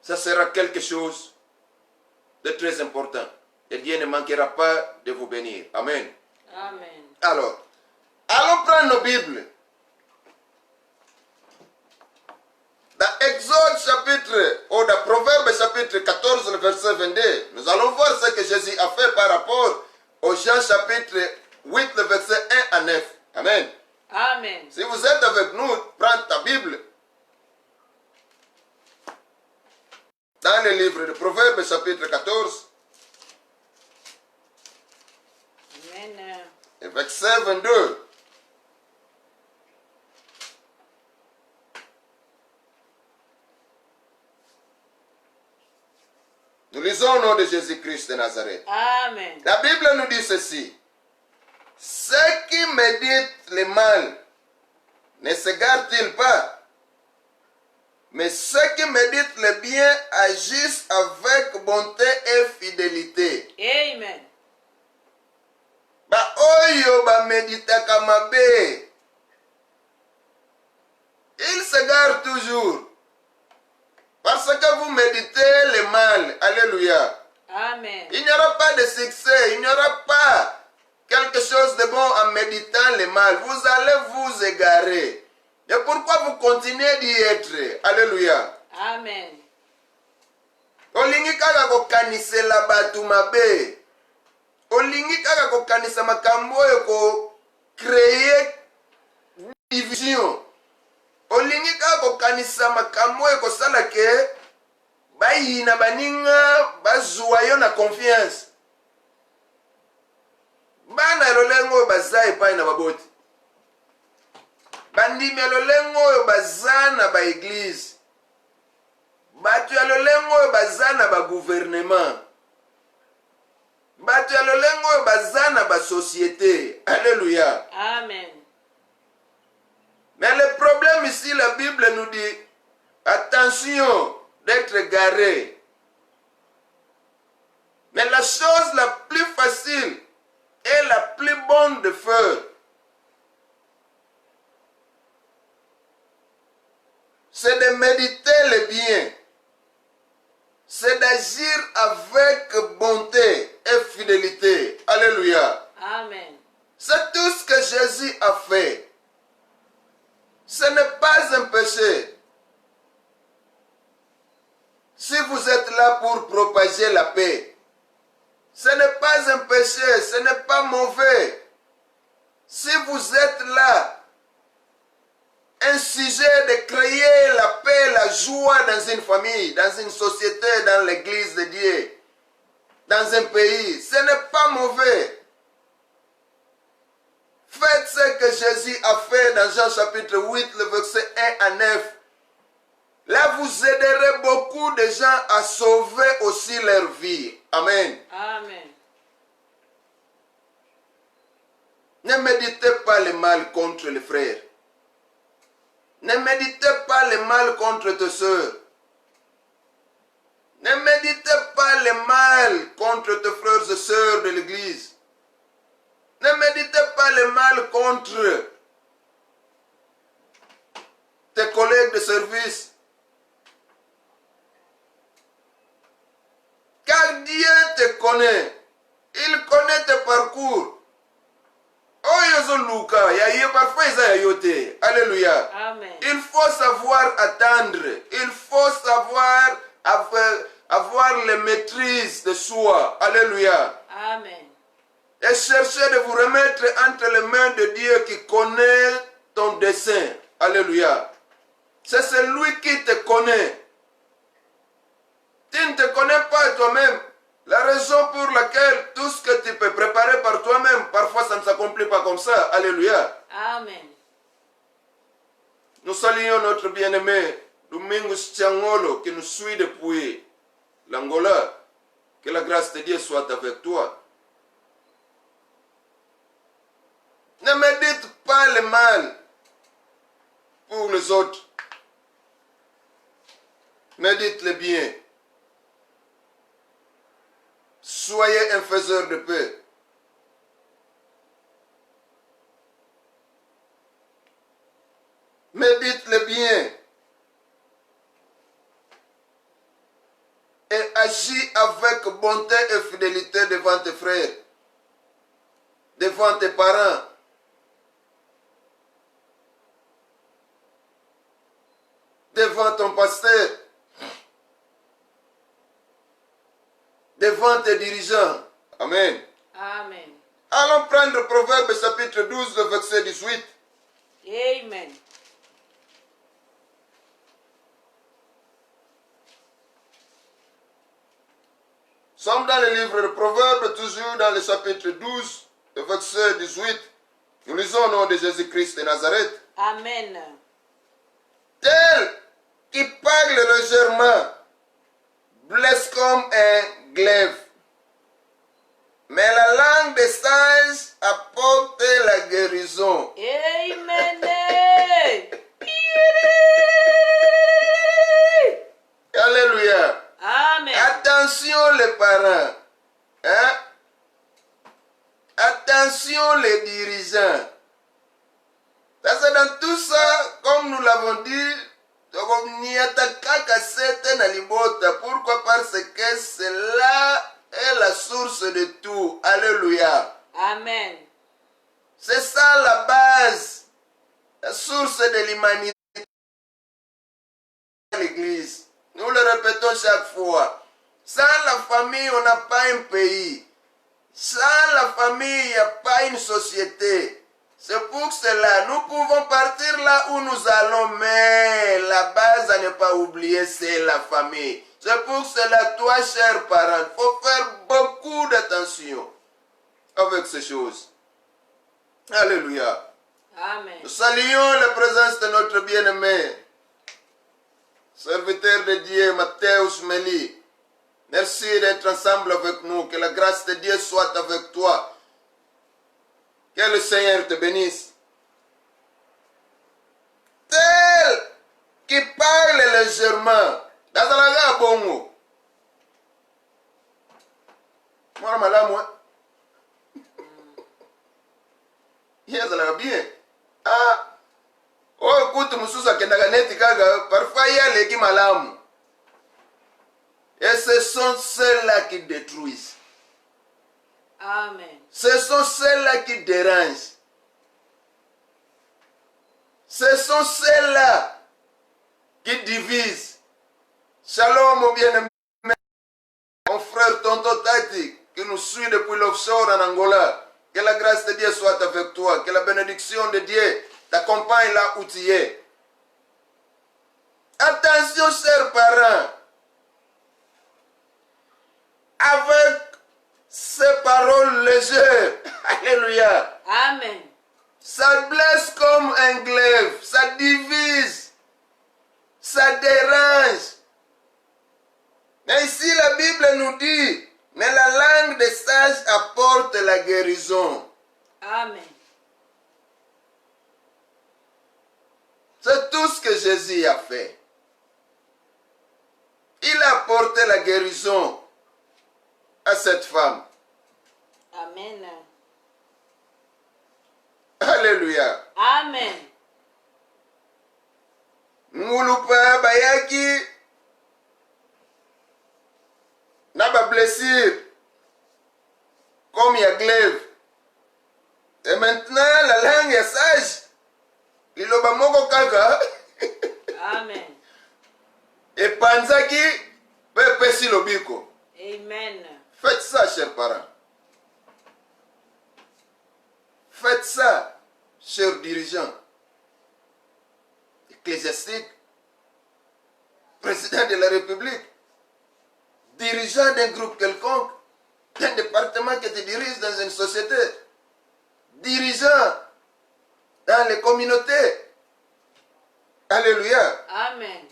Ça sera quelque chose de très important. Et Dieu ne manquera pas de vous bénir. Amen. Amen. Alors, allons prendre nos Bibles. Dans Exode chapitre, ou dans Proverbe chapitre 14, le verset 22, nous allons voir ce que Jésus a fait par rapport au Jean chapitre 8, le verset 1 à 9. Amen. Amen. Si vous êtes avec nous, prends ta Bible. Dans le livre de Proverbe chapitre 14, Amen. et verset 22. Nous lisons au nom de Jésus-Christ de Nazareth. Amen. La Bible nous dit ceci. Ceux qui méditent le mal ne s'égarent-ils pas? Mais ceux qui méditent le bien agissent avec bonté et fidélité. Amen. Ba oyo ba méditaka mabe. Ils s'égarent toujours. Parce que vous méditez le mal. Alléluia. Amen. Il n'y aura pas de succès. Il n'y aura pas quelque chose de bon en méditant le mal. Vous allez vous égarer. Et pourquoi vous continuez d'y être? Alléluia. Amen. Olingi kaka kokanisela batu mabe. Olingi kaka kokanisa makambo oyo ko créer division. Olingi kaka kokanisa makambo oyo kosala ke bayina baninga bazwa yo na confiance. Bana lolengo oyo baza epai na baboti. Bandimi ya lolengo oyo baza na ba église. Batu ya lolengo oyo baza na ba gouvernement. Batu ya lolengo oyo baza na ba société. Alléluia. Amen. Mais le problème ici, la Bible nous dit, attention d'être garé. Mais la chose la plus facile et la plus bonne de faire, c'est de méditer le bien. C'est d'agir avec bonté et fidélité. Alléluia. Amen. C'est tout ce que Jésus a fait. Ce n'est pas un péché. Si vous êtes là pour propager la paix, ce n'est pas un péché, ce n'est pas mauvais. Si vous êtes là, un sujet de créer la paix, la joie dans une famille, dans une société, dans l'église de Dieu, dans un pays, ce n'est pas mauvais. Faites ce que Jésus a fait dans Jean chapitre 8, le verset 1 à 9. Là, vous aiderez beaucoup de gens à sauver aussi leur vie. Amen. Amen. Ne méditez pas le mal contre les frères. Ne méditez pas le mal contre tes soeurs. Ne méditez pas le mal contre tes frères et sœurs de l'église. Ne méditez pas le mal contre tes collègues de service. Car Dieu te connaît. Il connaît tes parcours. Alléluia. Amen. Il faut savoir attendre. Il faut savoir avoir la maîtrise de soi. Alléluia. Amen. Et chercher de vous remettre entre les mains de Dieu qui connaît ton dessein. Alléluia. C'est celui qui te connaît. Tu ne te connais pas toi-même. La raison pour laquelle tout ce que tu peux préparer par toi-même, parfois ça ne s'accomplit pas comme ça. Alléluia. Amen. Nous saluons notre bien-aimé Domingos Tiangolo qui nous suit depuis l'Angola. Que la grâce de Dieu soit avec toi. Ne médite pas le mal pour les autres. Médite le bien. soyez un faiseur de paix. Médite-le bien. Et agis avec bonté et fidélité devant tes frères, devant tes parents. Devant ton pasteur, devant tes dirigeants. Amen. Amen. Allons prendre Proverbe chapitre 12, le verset 18. Amen. Nous sommes dans le livre de Proverbes, toujours dans le chapitre 12, le verset 18. Nous lisons au nom de Jésus-Christ de Nazareth. Amen. Tel qui parle légèrement blesse comme un glaive, mais la langue des sages apporte la guérison. Amen. Alléluia. Amen. Attention les parents. Hein? Attention les dirigeants. Parce que dans tout ça, comme nous l'avons dit, pourquoi? Parce que cela est la source de tout. Alléluia. Amen. C'est ça la base, la source de l'humanité de l'Église. Nous le répétons chaque fois. Sans la famille, on n'a pas un pays. Sans la famille, il n'y a pas une société. C'est pour cela, nous pouvons partir là où nous allons, mais la base à ne pas oublier, c'est la famille. C'est pour cela, toi, cher parent, il faut faire beaucoup d'attention avec ces choses. Alléluia. Amen. Nous saluons la présence de notre bien-aimé, serviteur de Dieu, Mathéus Méli. Merci d'être ensemble avec nous. Que la grâce de Dieu soit avec toi. Que le Seigneur te bénisse. Tel qui parle légèrement. Dans la bongo. Moi, madame, il bien. Ah. Oh, écoute, Moussousa Kendaganeti Kaga, parfois il y a les qui malamu. Et ce sont ceux-là qui détruisent. Amen. Ce sont ceux-là qui dérangent. Ce sont ceux-là qui divisent. Shalom, mon bien-aimé, mon frère Tonto Tati, qui nous suit depuis l'offshore en Angola. Que la grâce de Dieu soit avec toi. Que la bénédiction de Dieu t'accompagne là où tu es. Attention, chers parents. Avec ces paroles légères, alléluia, Amen. ça blesse comme un glaive, ça divise, ça dérange. Mais ici la Bible nous dit, mais la langue des sages apporte la guérison. Amen. C'est tout ce que Jésus a fait. Il a apporté la guérison à cette femme. Amen. Alléluia. Amen. Ngulupa bayaki na ba blessure comme il y a glaive. Et maintenant la langue est sage. Liloba moko kaka. Amen. Et panzaki pepe si lobiko. Amen. Faites ça, chers parents. Faites ça, chers dirigeants, ecclésiastiques, président de la République, dirigeant d'un groupe quelconque, d'un département que tu diriges dans une société, dirigeant dans les communautés. Alléluia. Amen.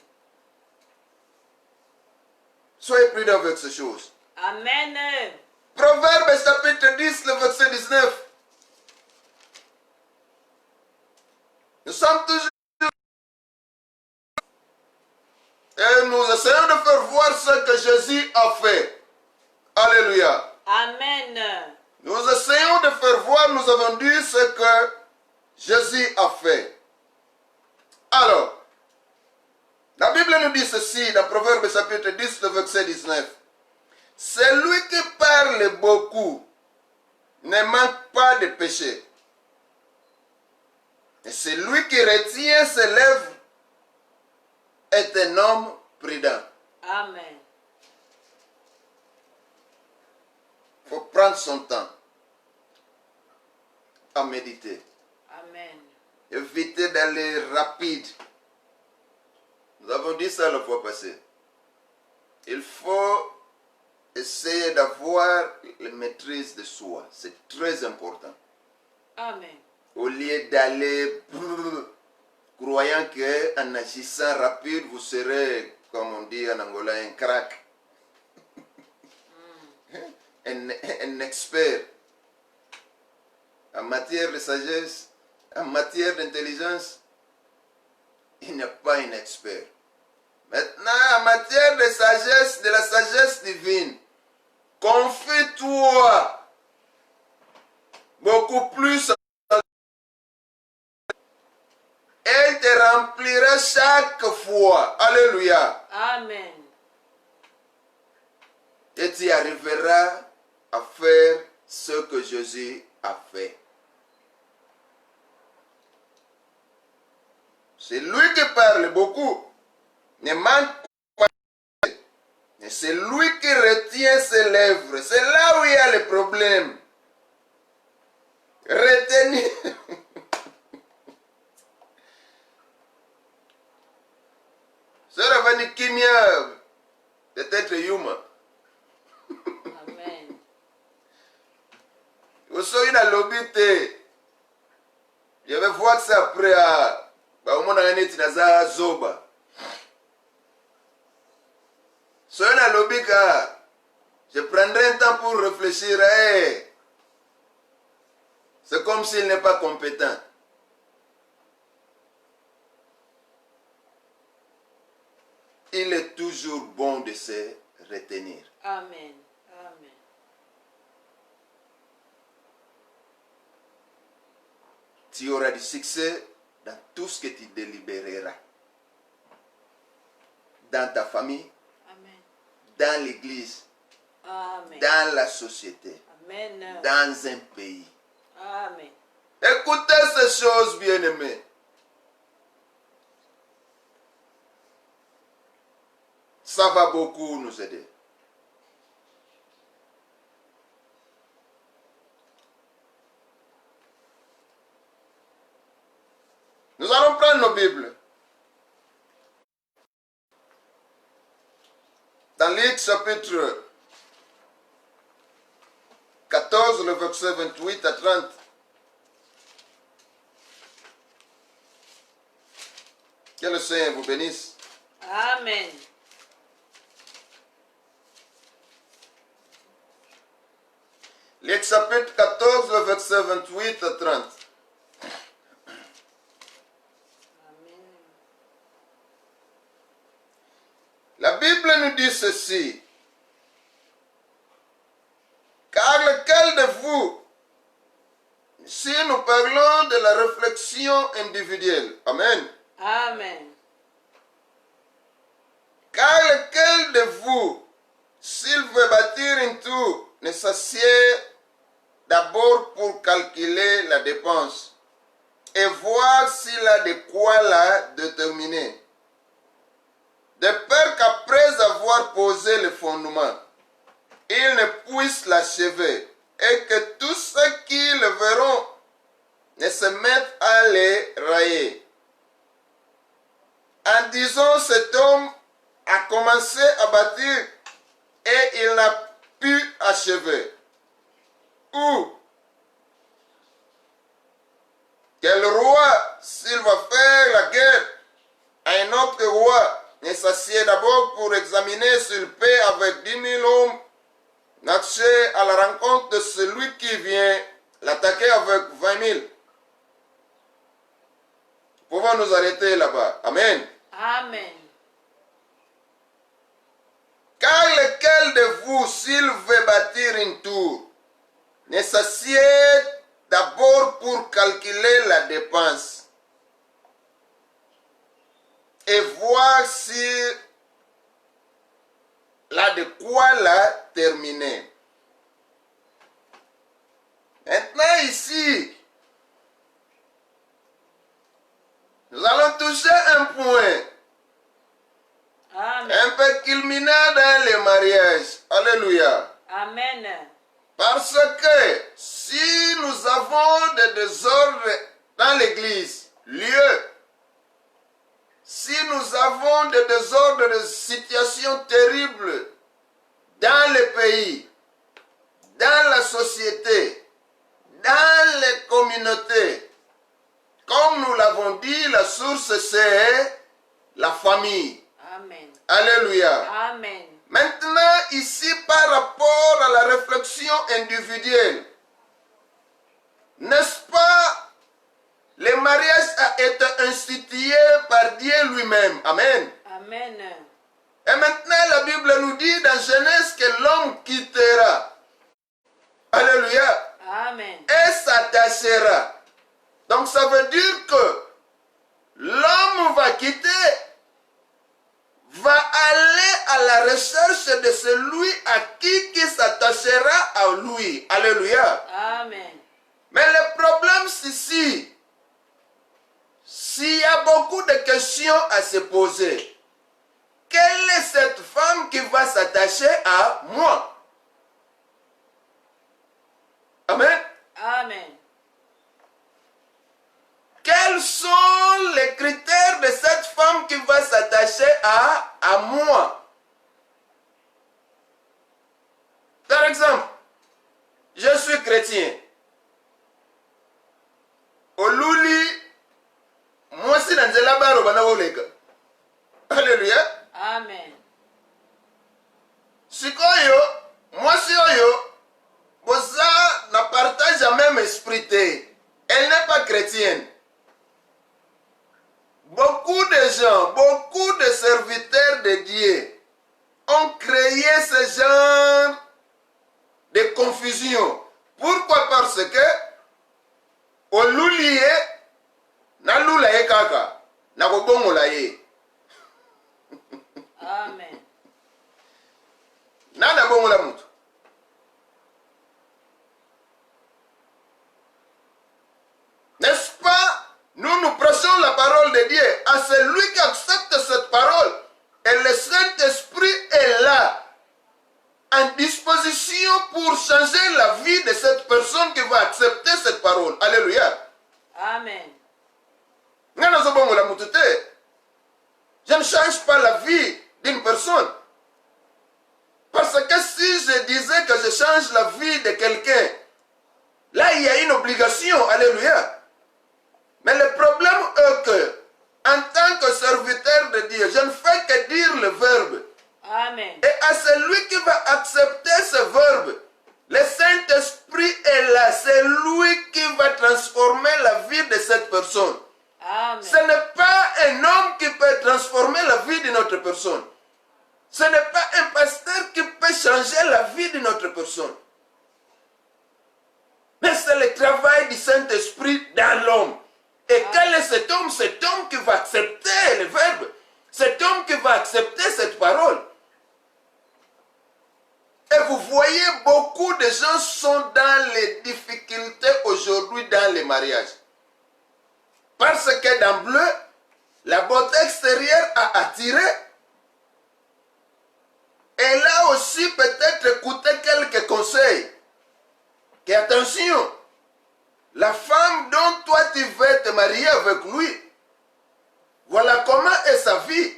Soyez prudents avec ces choses. Amen. Proverbe chapitre 10, le verset 19. Nous sommes toujours... Et nous essayons de faire voir ce que Jésus a fait. Alléluia. nous essayons de faire voir, nous avons dit ce que Jésus a fait. Alors, la Bible nous dit ceci dans Proverbe chapitre 10, le verset 19. Celui qui parle beaucoup ne manque pas de péché. Et celui qui retient ses lèvres est un homme prudent. Amen. Il faut prendre son temps à méditer. Amen. Éviter d'aller rapide. Nous avons dit ça la fois passée. Il faut essayer d'avoir la maîtrise de soi. C'est très important. Amen. Au lieu d'aller croyant qu'en agissant rapide, vous serez, comme on dit en anglais, un crack. Un expert en matière de sagesse, en matière d'intelligence. Il n'y a pas un expert. Maintenant, en matière de sagesse, de la sagesse divine, confie-toi beaucoup plus. Elle te remplira chaque fois. Alléluia. Amen. Et tu arriveras à faire ce que Jésus a fait. C'est lui qui parle beaucoup. Ne manque pas. Et c'est lui qui retient ses lèvres. C'est là où il y a le problème. Retenir. Sœur Avani Kimia, peut-être humain. Amen. Vous soyez dans l'obité. Je vais voir ça après à. Au monde a gagné Tinaza Zoba. Soyez dans l'obika. Je prendrai un temps pour réfléchir. Hey. C'est comme s'il n'est pas compétent. Il est toujours bon de se retenir. Amen. Amen. Tu auras du succès dans tout ce que tu délibéreras. Dans ta famille, Amen. dans l'église, Amen. dans la société, Amen. dans un pays. Amen. Écoutez ces choses, bien-aimés. Ça va beaucoup nous aider. Nous allons prendre nos Bibles. Dans Luc chapitre 14, le verset 28 à 30. Que le Seigneur vous bénisse. Amen. Luc chapitre 14, le verset 28 à 30. Amen. La Bible nous dit ceci. Car lequel de vous, si nous parlons de la réflexion individuelle, Amen. Amen. Car lequel de vous, s'il veut bâtir une tour, ne s'assied d'abord pour calculer la dépense et voir s'il a de quoi la déterminer. De peur qu'après avoir posé le fondement, il ne puisse l'achever et que tous ceux qui le verront ne se mettent à les railler. En disant, cet homme a commencé à bâtir et il n'a pu achever. Ou quel roi, s'il va faire la guerre à un autre roi, ne s'assied d'abord pour examiner s'il peut avec 10 000 hommes marcher à la rencontre de celui qui vient l'attaquer avec 20 000. Pouvons nous arrêter là-bas. Amen. Amen. Car lequel de vous, s'il veut bâtir une tour, ne s'assied d'abord pour calculer la dépense et voir s'il a de quoi la terminer. Maintenant ici, nous allons toucher un point. Amen. Un peu culminant dans les mariages. Alléluia. Amen. Parce que si nous avons des désordres dans l'église, si nous avons des désordres, de situations terribles dans le pays, dans la société, dans les communautés, comme nous l'avons dit, la source c'est la famille. Amen. Alléluia. Amen. Maintenant, ici, par rapport à la réflexion individuelle, n'est-ce pas, le mariage a été institué par Dieu lui-même. Amen. Amen. Et maintenant, la Bible nous dit dans Genèse que l'homme quittera. Alléluia. Amen. Et s'attachera. Donc, ça veut dire que l'homme va quitter, va aller à la recherche de celui à qui s'attachera à lui. Alléluia. Amen. Mais le problème, c'est s'il y a beaucoup de questions à se poser. Quelle est cette femme qui va s'attacher à moi? Amen. Amen. Quels sont les critères de cette femme qui va s'attacher à moi? Par exemple, je suis chrétien. Oluli, moi si nanzela baro bana oleka. Alléluia. Amen. Sikoyo, moi si oyo, boza na partage la même esprit. Elle n'est pas chrétienne. Beaucoup de gens, beaucoup de serviteurs de Dieu ont créé ce genre de confusion. Pourquoi? Parce que au loulier, na lulaye kaka, na kobongolaye. Amen. Na bongola mutu. N'est-ce pas? Nous prêchons la parole de Dieu à celui qui accepte cette parole. Et le Saint-Esprit est là, en disposition pour changer la vie de cette personne qui va accepter cette parole. Alléluia. Amen. Je ne change pas la vie d'une personne. Parce que si je disais que je change la vie de quelqu'un, là il y a une obligation. Alléluia. Mais le problème est que, en tant que serviteur de Dieu, je ne fais que dire le verbe. Amen. Et à celui qui va accepter ce verbe, le Saint-Esprit est là. C'est lui qui va transformer la vie de cette personne. Amen. Ce n'est pas un homme qui peut transformer la vie d'une autre personne. Ce n'est pas un pasteur qui peut changer la vie d'une autre personne. Mais c'est le travail du Saint-Esprit dans l'homme. Et quel est cet homme? Cet homme qui va accepter le verbe. Cet homme qui va accepter cette parole. Et vous voyez, beaucoup de gens sont dans les difficultés aujourd'hui dans les mariages. Parce que d'emblée, la beauté extérieure a attiré. Et là aussi, peut-être écouter quelques conseils. Et attention, la femme dont toi tu veux te marier avec lui, voilà comment est sa vie.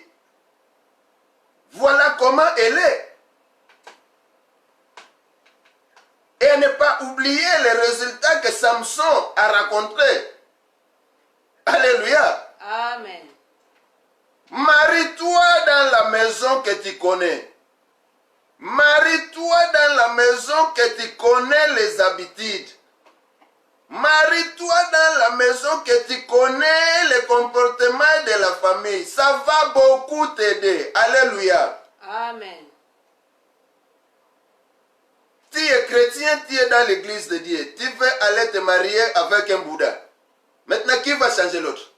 Voilà comment elle est. Et ne pas oublier les résultats que Samson a rencontrés. Alléluia. Amen. Marie-toi dans la maison que tu connais. Marie-toi dans la maison que tu connais les habitudes. Marie-toi dans la maison que tu connais le comportement de la famille. Ça va beaucoup t'aider. Alléluia. Amen. Tu es chrétien, tu es dans l'église de Dieu. Tu veux aller te marier avec un Bouddha. Maintenant, qui va changer l'autre?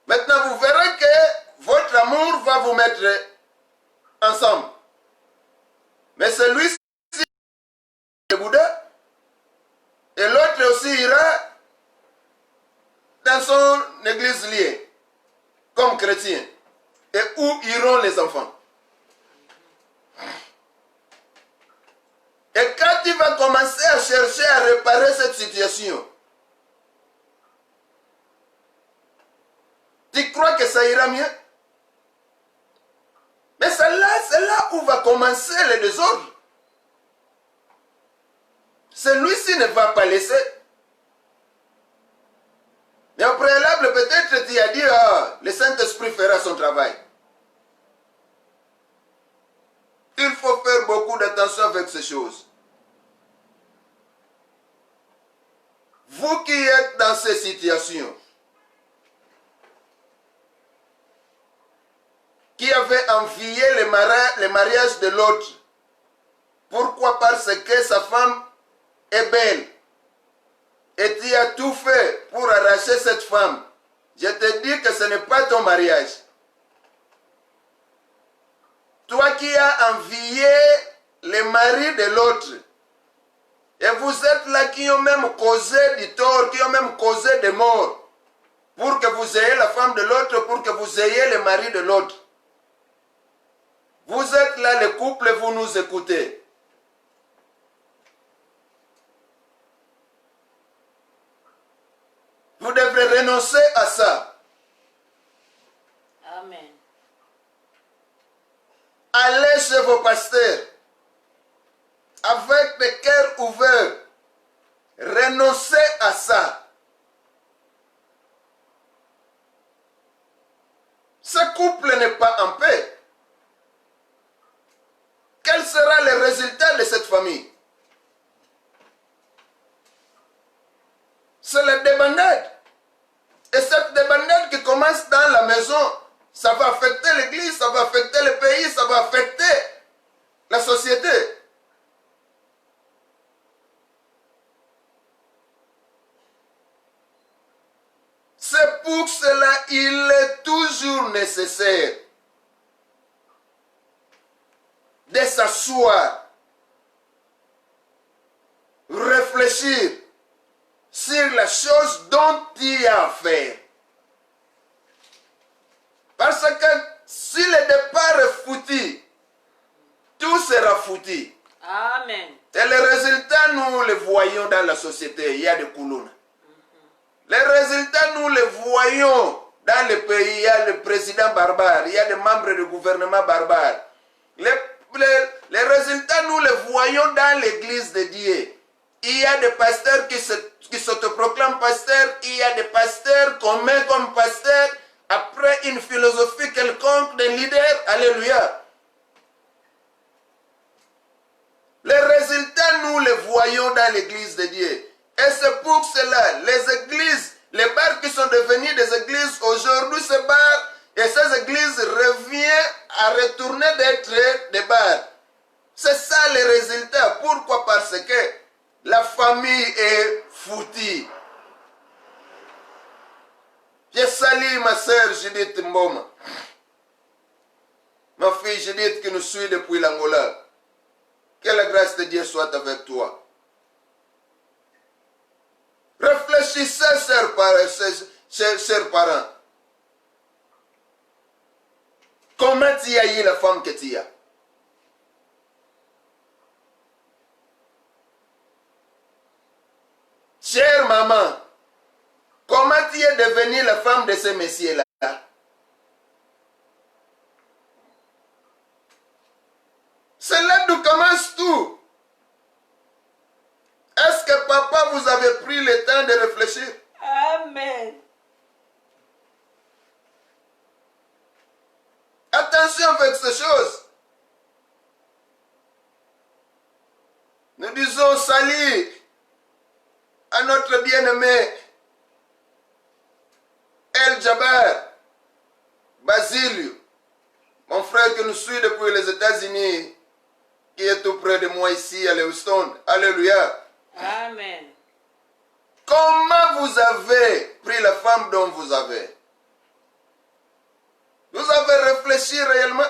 Maintenant, vous verrez que votre amour va vous mettre ensemble. Mais celui-ci, le Bouddha, et l'autre aussi ira dans son église liée, comme chrétien. Et où iront les enfants? Et quand tu vas commencer à chercher à réparer cette situation, tu crois que ça ira mieux? Mais c'est là où va commencer le désordre. Celui-ci ne va pas laisser. Mais au préalable, peut-être tu as dit, ah, le Saint-Esprit fera son travail. Il faut faire beaucoup d'attention avec ces choses. Vous qui êtes dans ces situations, qui avez envié le mariage de l'autre, pourquoi? Parce que sa femme est belle. Et tu as tout fait pour arracher cette femme. Je te dis que ce n'est pas ton mariage. Toi qui as envié le mari de l'autre, et vous êtes là qui ont même causé du tort, qui ont même causé des morts, pour que vous ayez la femme de l'autre, pour que vous ayez le mari de l'autre. Vous êtes là, le couple, vous nous écoutez. Vous devrez renoncer à ça. Amen. Allez chez vos pasteurs avec le cœur ouvert. Renoncez à ça. Ce couple n'est pas en paix. Quel sera le résultat de cette famille? C'est la débandade. Et cette débandade qui commence dans la maison, ça va affecter l'église, ça va affecter le pays, ça va affecter la société. C'est pour cela qu'il est toujours nécessaire de s'asseoir, réfléchir sur la chose dont il a à faire. Parce que si le départ est foutu, tout sera foutu. Amen. Et les résultats, nous les voyons dans la société. Il y a des coulones. Les résultats, nous les voyons dans le pays. Il y a le président barbare. Il y a des membres du gouvernement barbare. Les résultats, nous les voyons dans l'église de Dieu. Il y a des pasteurs qui s'autoproclament pasteurs. Il y a des pasteurs qu'on met comme pasteurs après une philosophie quelconque d'un leader. Alléluia. Les résultats, nous les voyons dans l'église de Dieu. Et c'est pour cela, les églises, les bars qui sont devenus des églises, aujourd'hui ces bars et ces églises reviennent à retourner d'être des bars. C'est ça les résultats. Pourquoi? Parce que la famille est foutue. Je salue ma soeur Judith Mboma. Ma fille Judith qui nous suit depuis l'Angola. Que la grâce de Dieu soit avec toi. Réfléchissez, chers parents. Comment tu as eu la femme que tu as? Chère maman, comment tu es devenue la femme de ce messieurs-là? C'est là d'où commence tout. Est-ce que papa, vous avez pris le temps de réfléchir? Amen. Attention avec ces choses. Nous disons salut à notre bien-aimé El Jabbar Basilio, mon frère que nous suit depuis les États-Unis, qui est tout près de moi ici à Houston. Alléluia. Amen. Comment vous avez pris la femme dont vous avez? Vous avez réfléchi réellement?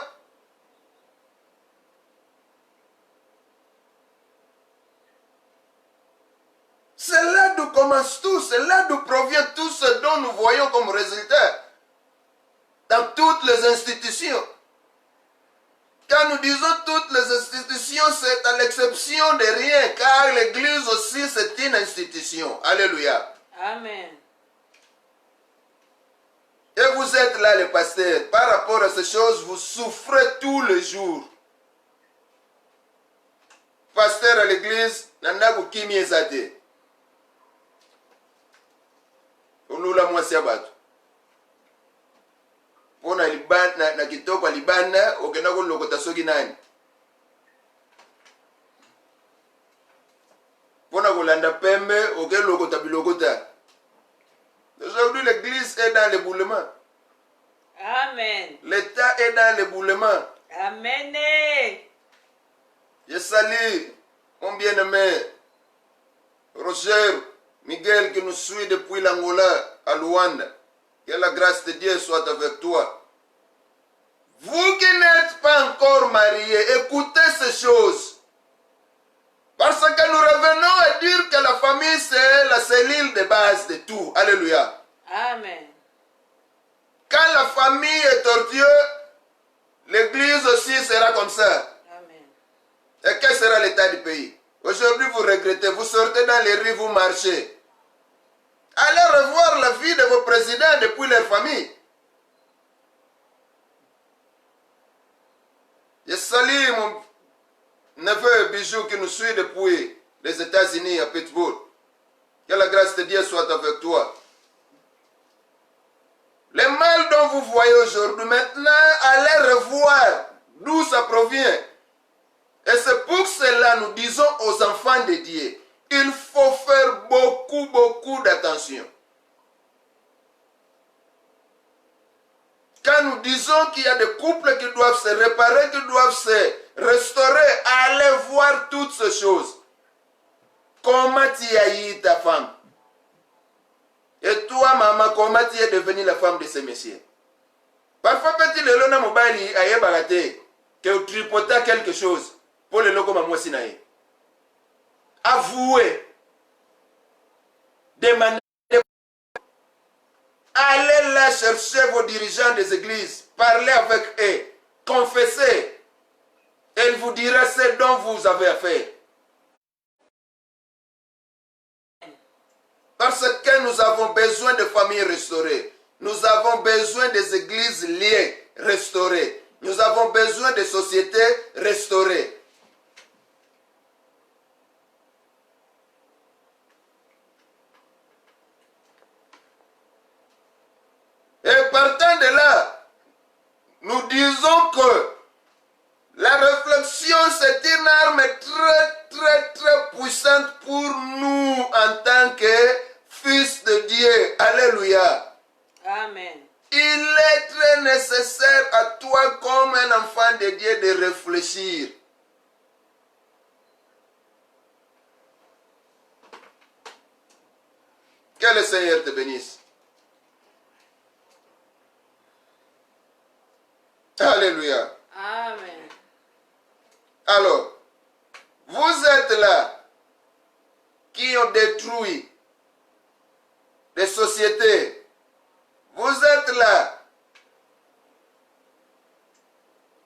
C'est là d'où commence tout, c'est là d'où provient tout ce dont nous voyons comme résultat dans toutes les institutions. Quand nous disons toutes les institutions, c'est à l'exception de rien, car l'Église aussi c'est une institution. Alléluia. Amen. Et vous êtes là, les pasteurs, par rapport à ces choses, vous souffrez tous les jours. Pasteur à l'église, nanaku kimi ezate. Ulula mwasi abatu. Pona libana na kitoko libana okenda ko lokota soki nani. Pona kolanda pembe oke lokota bilokota. Aujourd'hui l'église est dans l'éboulement. Amen. L'État est dans l'éboulement. Amen. Je salue mon bien-aimé Roger Miguel qui nous suit depuis l'Angola à Luanda. Que la grâce de Dieu soit avec toi. Vous qui n'êtes pas encore mariés, écoutez ces choses. Parce que nous revenons à dire que la famille c'est la cellule de base de tout. Alléluia. Amen. Quand la famille est tortueuse, l'église aussi sera comme ça. Amen. Et quel sera l'état du pays? Aujourd'hui, vous regrettez, vous sortez dans les rues, vous marchez. Allez revoir la vie de vos présidents depuis leur famille. Je salue mon neveu Bijou qui nous suit depuis les États-Unis à Pittsburgh. Que la grâce de Dieu soit avec toi. Le mal dont vous voyez aujourd'hui, maintenant, allez revoir d'où ça provient. Et c'est pour cela nous disons aux enfants de Dieu, il faut faire beaucoup d'attention. Quand nous disons qu'il y a des couples qui doivent se réparer, qui doivent se restaurer, allez voir toutes ces choses. Comment tu as eu ta femme? Et toi, maman, comment tu es devenue la femme de ce monsieur? Parfois, petit le lona mobile aye bagate que tu tripotais quelque chose pour le logo maman sinaye. Avouez. Demandez. Allez là chercher vos dirigeants des églises. Parlez avec eux. Confessez. Elle vous dira ce dont vous avez à faire. Parce que nous avons besoin de familles restaurées. Nous avons besoin des églises liées, restaurées. Nous avons besoin de sociétés restaurées. Et partant de là, nous disons que la réflexion, c'est une arme très puissante pour nous en tant que fils de Dieu. Alléluia. Amen. Il est très nécessaire à toi comme un enfant de Dieu de réfléchir. Que le Seigneur te bénisse. Alléluia. Amen. Alors, vous êtes là qui ont détruit les sociétés. Vous êtes là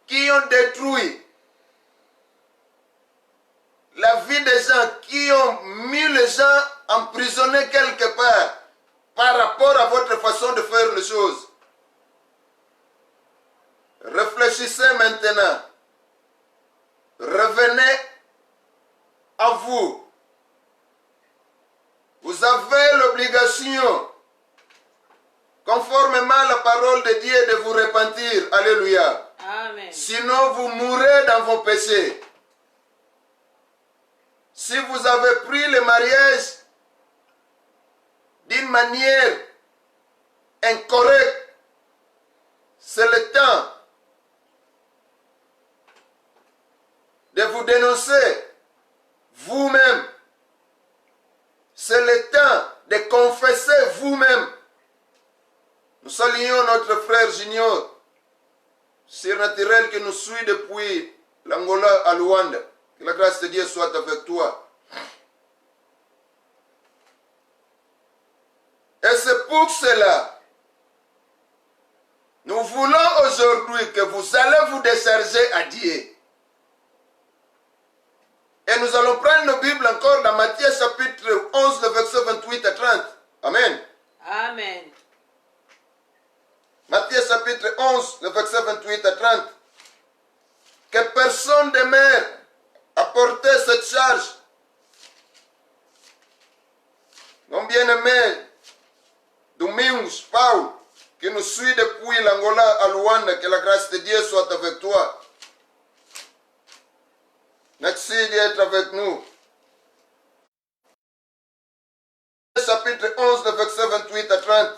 qui ont détruit la vie des gens, qui ont mis les gens emprisonnés quelque part par rapport à votre façon de faire les choses. Réfléchissez maintenant. Revenez à vous. Vous avez l'obligation, conformément à la parole de Dieu, de vous repentir. Alléluia. Amen. Sinon, vous mourrez dans vos péchés. Si vous avez pris le mariage d'une manière incorrecte, c'est le temps de vous dénoncer vous-même. C'est le temps de confesser vous-même. Nous saluons notre frère Junior, surnaturel qui nous suit depuis l'Angola à Luanda. Que la grâce de Dieu soit avec toi. Et c'est pour cela, nous voulons aujourd'hui que vous allez vous décharger à Dieu. Et nous allons prendre nos Bibles encore dans Matthieu chapitre 11, le verset 28 à 30. Amen. Amen. Matthieu chapitre 11, le verset 28 à 30. Que personne demeure à porter cette charge. Mon bien-aimé Domingos Paul, qui nous suit depuis l'Angola à Luanda, que la grâce de Dieu soit avec toi. Merci d'être avec nous. Chapitre 11, le verset 28 à 30.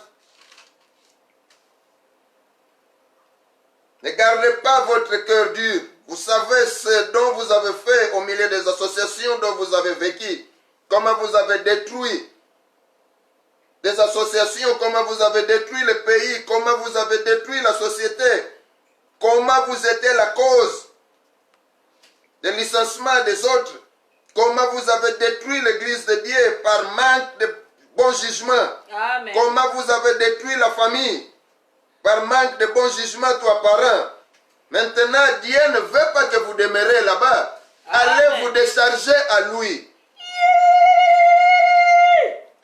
Ne gardez pas votre cœur dur. Vous savez ce dont vous avez fait au milieu des associations dont vous avez vécu. Comment vous avez détruit des associations, comment vous avez détruit le pays, comment vous avez détruit la société, comment vous étiez la cause des licenciements des autres, comment vous avez détruit l'église de Dieu par manque de bon jugement. Amen. Comment vous avez détruit la famille par manque de bon jugement, toi parent. Maintenant, Dieu ne veut pas que vous demeurez là-bas. Allez vous décharger à lui.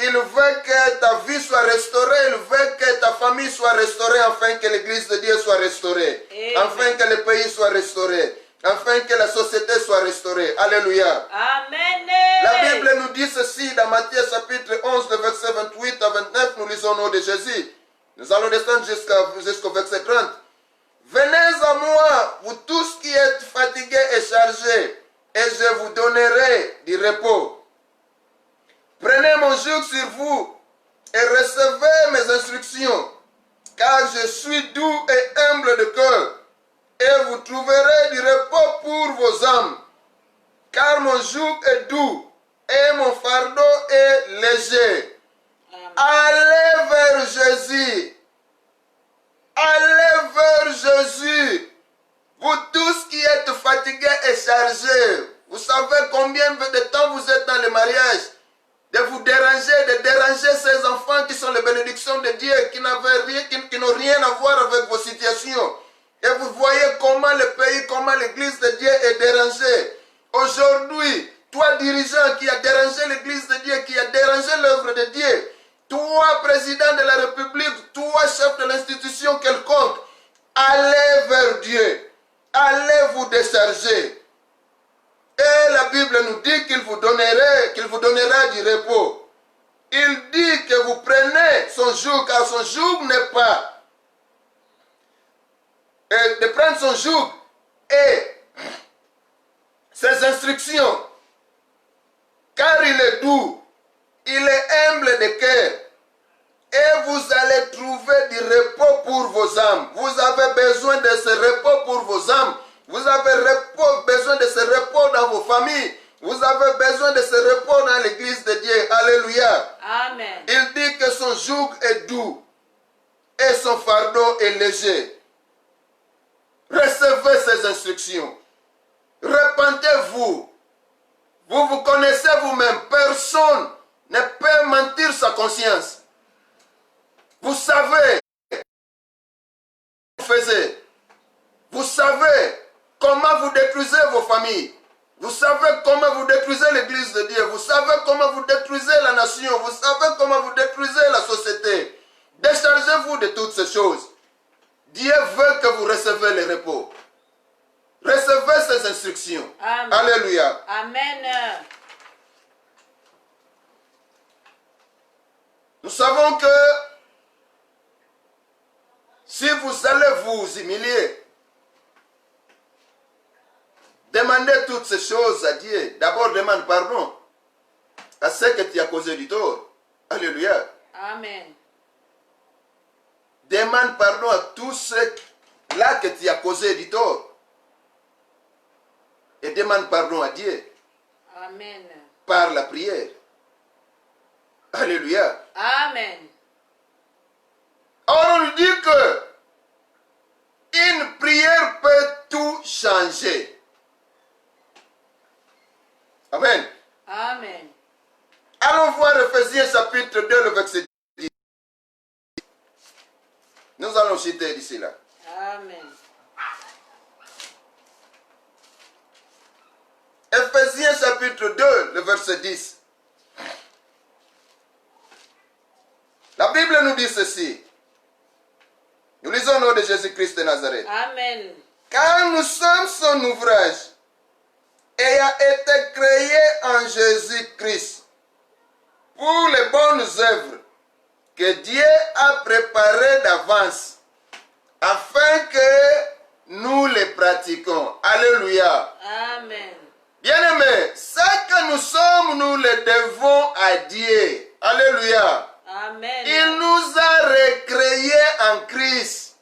Il veut que ta vie soit restaurée, il veut que ta famille soit restaurée, afin que l'église de Dieu soit restaurée, afin que le pays soit restauré, afin que la société soit restaurée. Alléluia. Amen. La Bible nous dit ceci dans Matthieu chapitre 11, le verset 28 à 29, nous lisons au nom de Jésus. Nous allons descendre jusqu'au verset 30. Venez à moi, vous tous qui êtes fatigués et chargés, et je vous donnerai du repos. Prenez mon joug sur vous et recevez mes instructions, car je suis doux et humble de cœur, et vous trouverez du repos pour vos âmes, car mon joug est doux et mon fardeau est léger. Amen. Allez vers Jésus. Allez vers Jésus. Vous tous qui êtes fatigués et chargés, vous savez combien de temps vous êtes dans le mariage, de vous déranger, de déranger ces enfants qui sont les bénédictions de Dieu, qui n'ont rien à voir avec vos situations. Et vous voyez comment le pays, comment l'église de Dieu est dérangée. Aujourd'hui, toi dirigeant qui a dérangé l'église de Dieu, qui a dérangé l'œuvre de Dieu, toi président de la République, toi chef de l'institution quelconque, allez vers Dieu, allez vous décharger. Et la Bible nous dit qu'il vous donnera du repos. Il dit que vous prenez son joug, car son joug n'est pas. Et de prendre son joug et ses instructions, car il est doux, il est humble de cœur, et vous allez trouver du repos pour vos âmes. Vous avez besoin de ce repos pour vos âmes. Vous avez besoin de ce repos dans vos familles. Vous avez besoin de ce repos dans l'église de Dieu. Alléluia. Amen. Il dit que son joug est doux et son fardeau est léger. Recevez ces instructions. Repentez-vous. Vous vous connaissez vous-même. Personne ne peut mentir sa conscience. Vous savez ce que vous faites. Vous savez comment vous détruisez vos familles. Vous savez comment vous détruisez l'église de Dieu. Vous savez comment vous détruisez la nation. Vous savez comment vous détruisez la société. Déchargez-vous de toutes ces choses. Dieu veut que vous recevez le repos. Recevez ces instructions. Amen. Alléluia. Amen. Nous savons que si vous allez vous humilier, demandez toutes ces choses à Dieu. D'abord, demande pardon à ceux que tu as causé du tort. Alléluia. Amen. Demande pardon à tous ceux là que tu as causé du tort. et demande pardon à Dieu Amen. par la prière. Alléluia. Amen. Or, on nous dit que une prière peut tout changer. Amen. Amen. Allons voir Ephésiens chapitre 2, le verset 10. Nous allons citer d'ici là. Amen. Ephésiens chapitre 2, le verset 10. La Bible nous dit ceci. Nous lisons au nom de Jésus-Christ de Nazareth. Amen. Car nous sommes son ouvrage, ayant été créé en Jésus-Christ pour les bonnes œuvres que Dieu a préparées d'avance, afin que nous les pratiquions. Alléluia. Amen. Bien-aimés, ce que nous sommes, nous le devons à Dieu. Alléluia. Amen. Il nous a recréés en Christ.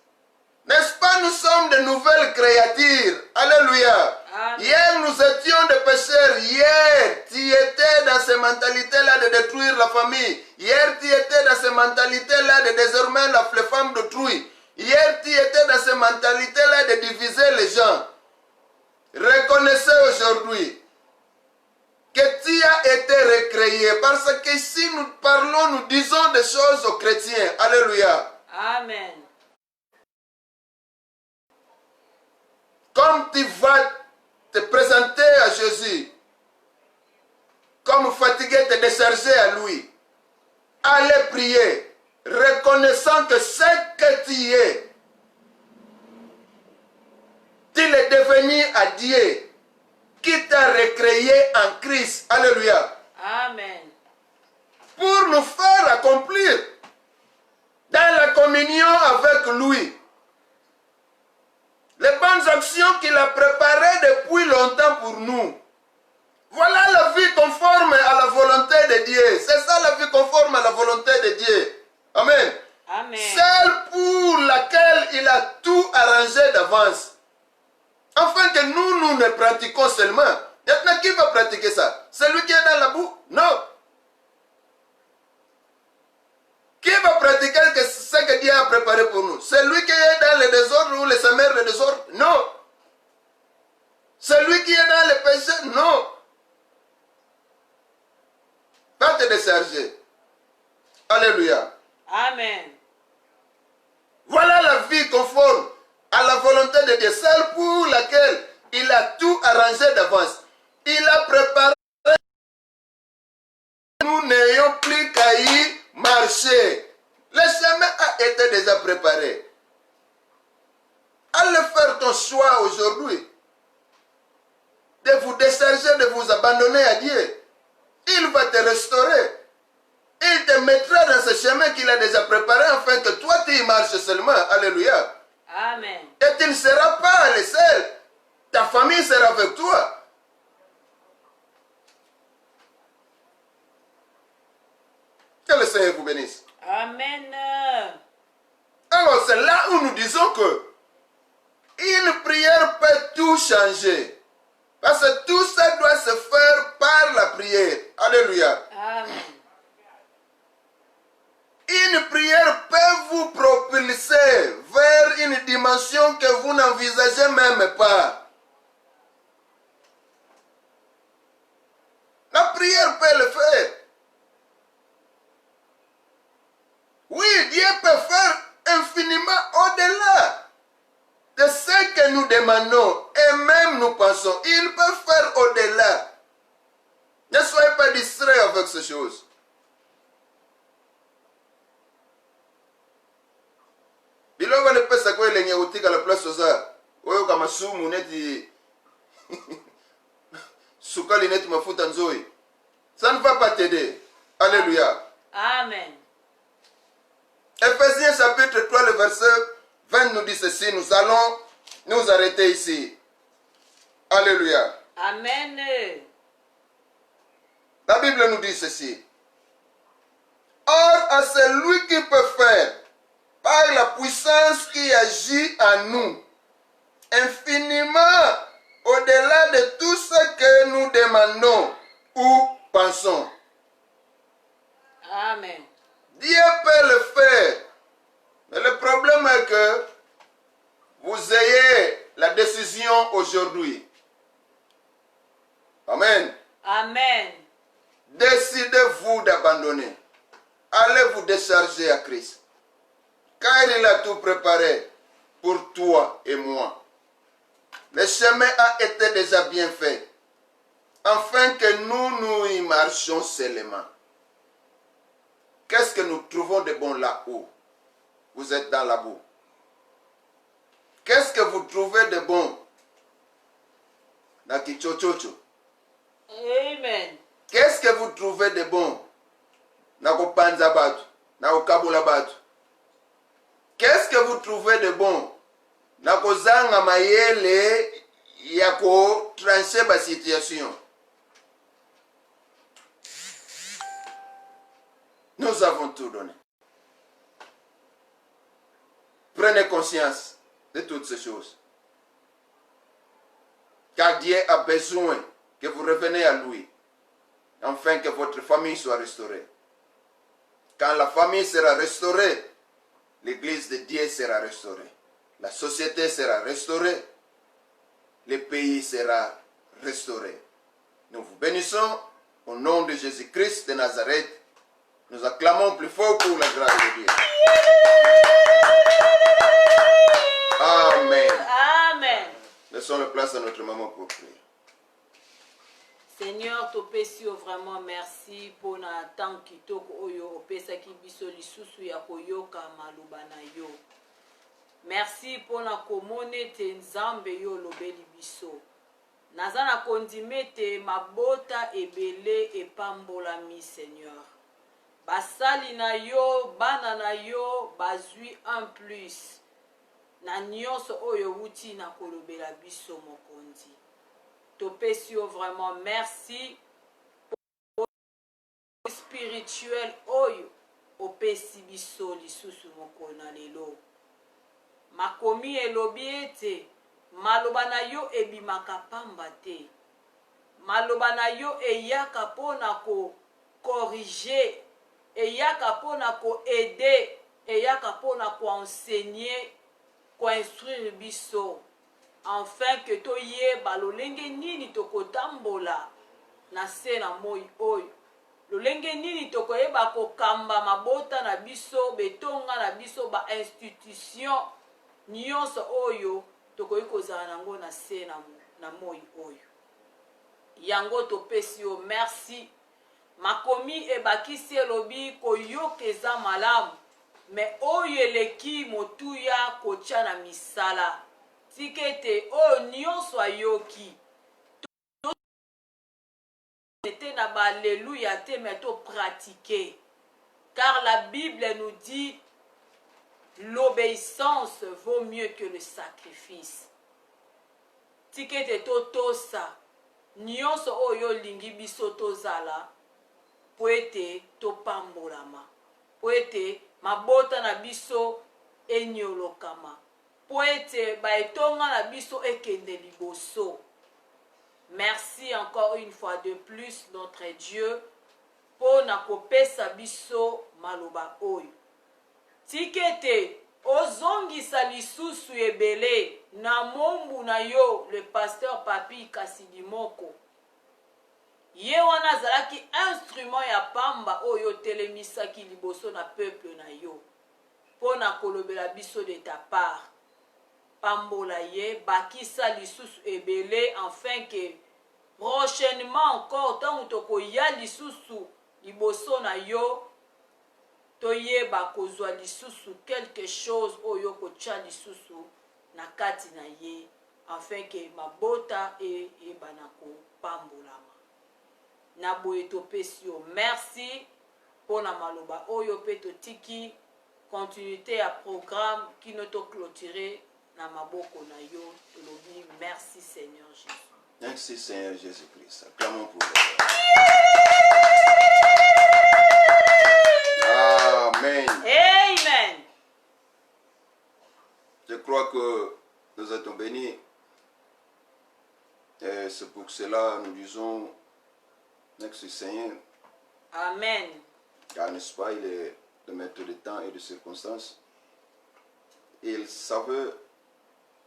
N'est-ce pas, nous sommes de nouvelles créatures. Alléluia. Amen. Hier, nous étions des pécheurs. Hier, tu étais dans ces mentalités-là de détruire la famille. Hier, tu étais dans ces mentalités-là de désormais les femmes d'autrui. Hier, tu étais dans ces mentalités-là de diviser les gens. Reconnaissez aujourd'hui que tu as été recréé. Parce que si nous parlons, nous disons des choses aux chrétiens. Alléluia. Amen. Comme tu vas te présenter à Jésus, comme fatigué, te décharger à lui, allez prier, reconnaissant que ce que tu es, tu l'es devenu à Dieu, qui t'a recréé en Christ. Alléluia. Amen. Pour nous faire accomplir dans la communion avec lui les bonnes actions qu'il a préparées depuis longtemps pour nous. Voilà la vie conforme à la volonté de Dieu. C'est ça la vie conforme à la volonté de Dieu. Amen. Amen. Celle pour laquelle il a tout arrangé d'avance. Afin que nous ne pratiquons seulement. Maintenant, qui va pratiquer ça? Celui qui est dans la boue? Non. Qui va pratiquer ce que Dieu a préparé pour nous? Celui qui est dans le désordre ou les semeurs de désordre? Non. Celui qui est dans le péché? Non. Va te décharger. Alléluia. Amen. Voilà la vie conforme à la volonté de Dieu, celle pour laquelle il a tout arrangé d'avance. Il a préparé. Nous n'ayons plus qu'à y marcher. Le chemin a été déjà préparé. Allez faire ton choix aujourd'hui de vous décharger, de vous abandonner à Dieu. Il va te restaurer. Il te mettra dans ce chemin qu'il a déjà préparé afin que toi tu y marches seulement. Alléluia. Amen. Et tu ne seras pas le seul. Ta famille sera avec toi. Que le Seigneur vous bénisse. Amen. Alors c'est là où nous disons que une prière peut tout changer. Parce que tout ça doit se faire par la prière. Alléluia. Amen. Une prière peut vous propulser vers une dimension que vous n'envisagez même pas. La prière peut le faire. Oui, Dieu peut faire infiniment au-delà de ce que nous demandons et même nous pensons. Il peut faire au-delà. Ne soyez pas distraits avec ces choses. Bilova ne pesa kwa ile nyeutika la place za. Wewe kama sumu neti sukali neti mafuta nzoi. Ça ne va pas t'aider. Alléluia. Amen. Ephésiens chapitre 3, le verset 20 nous dit ceci. Nous allons nous arrêter ici. Alléluia. Amen. La Bible nous dit ceci. Or, à celui qui peut faire, par la puissance qui agit en nous, infiniment au-delà de tout ce que nous demandons ou pensons. Amen. Dieu peut le faire. Mais le problème est que vous ayez la décision aujourd'hui. Amen. Amen. Décidez-vous d'abandonner. Allez vous décharger à Christ. Car il a tout préparé pour toi et moi. Le chemin a été déjà bien fait, afin que nous y marchions seulement. Qu'est-ce que nous trouvons de bon là-haut? Vous êtes dans la boue. Qu'est-ce que vous trouvez de bon dans Kichochocho? Amen. Qu'est-ce que vous trouvez de bon dans Kopanza Batu, dans Kabula Batu? Qu'est-ce que vous trouvez de bon dans Kozanga Mayele Yako trancher ma situation? Nous avons tout donné. Prenez conscience de toutes ces choses. Car Dieu a besoin que vous reveniez à lui, afin que votre famille soit restaurée. Quand la famille sera restaurée, l'église de Dieu sera restaurée. La société sera restaurée. Le pays sera restauré. Nous vous bénissons au nom de Jésus-Christ de Nazareth. Nous acclamons plus fort pour la grâce de Dieu. Amen. Amen. Laissons la place à notre maman pour prier. Seigneur, topesi yo vraiment merci pour na temps kitoko oyo opesaki biso lisusu ya koyoka maloba na yo. Merci pour na komone te nzambe yo lobeli biso. Naza na kondime te mabota ebele epambolami Seigneur. Basali na yo, bana na yo, bazwi un plus. Na nyonso oyo wuti na kolobela biso mokonzi. Topesi yo vraiment merci pour spirituel oyo opesi biso lisusu mokona lelo. Makomi elobi ete maloba na yo ebimaka pamba te. Maloba na yo eyaka pona ko corriger, eyaka pona ko aider, eyaka pona ko enseigner, ko instruire biso. Enfin que toyeba lolenge nini tokotambola na se na moi oyo. Lolenge nini tokoyeba kokamba mabota na biso, betonga na biso ba institution nyonso oyo tokoki kozala nango na se na moi oyo. Yango topesi yo merci. Makomi ebakisi elobi koyoka eza malamu, me oyo eleki motuya kotia na misala. Tikete oyo nyonso ayoki te na ba alléluia te mais to pratiquer. Car la Bible nous dit l'obéissance vaut mieux que le sacrifice. Tikete to tosa nyonso oyo lingi biso tozala po ete topambolama, po ete mabota na biso enyolokama, po ete baetonga na biso ekende liboso. Merci encore une fois de plus notre Dieu po na kopesa biso maloba oyo. Tikete ozongisa lisusu ebele na mombu na yo le pasteur Papi Kasidimoko. Ye wana azalaki instrument ya pamba oyo telemisaki liboso na peuple na yo. Po na kolobela biso de ta part. Pambola ye, bakisa lisusu ebele, afin que prochainement encore, tant toko ya lisusu liboso na yo, toyeba kozwa lisusu quelque chose oyo kotia lisusu na kati na ye, afin que mabota ebana kopambolama. Na boye topesi yo merci pour na maloba oyo pe totiki continuité à programme qui ne to clôturer na maboko na yo. Tolobi merci Seigneur Jésus. Merci Seigneur Jésus-Christ. Acclamons pour lui. Amen. Amen. Je crois que nous étions bénis c'est pour cela nous disons, merci Seigneur. Amen. Car n'est-ce pas, il est le maître des temps et des circonstances. Et il savait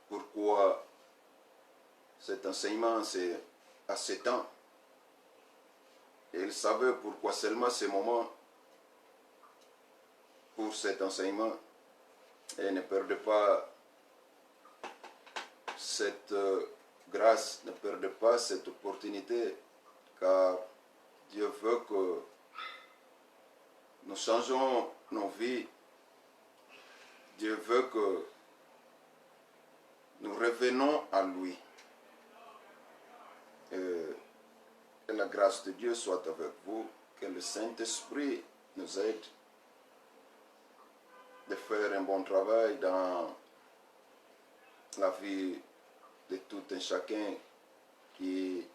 pourquoi cet enseignement c'est à 7 ans. Et il savait pourquoi seulement ces moments pour cet enseignement. Et ne perdez pas cette grâce, ne perdez pas cette opportunité, car Dieu veut que nous changeons nos vies. Dieu veut que nous revenons à lui. Et la grâce de Dieu soit avec vous, que le Saint-Esprit nous aide de faire un bon travail dans la vie de tout un chacun qui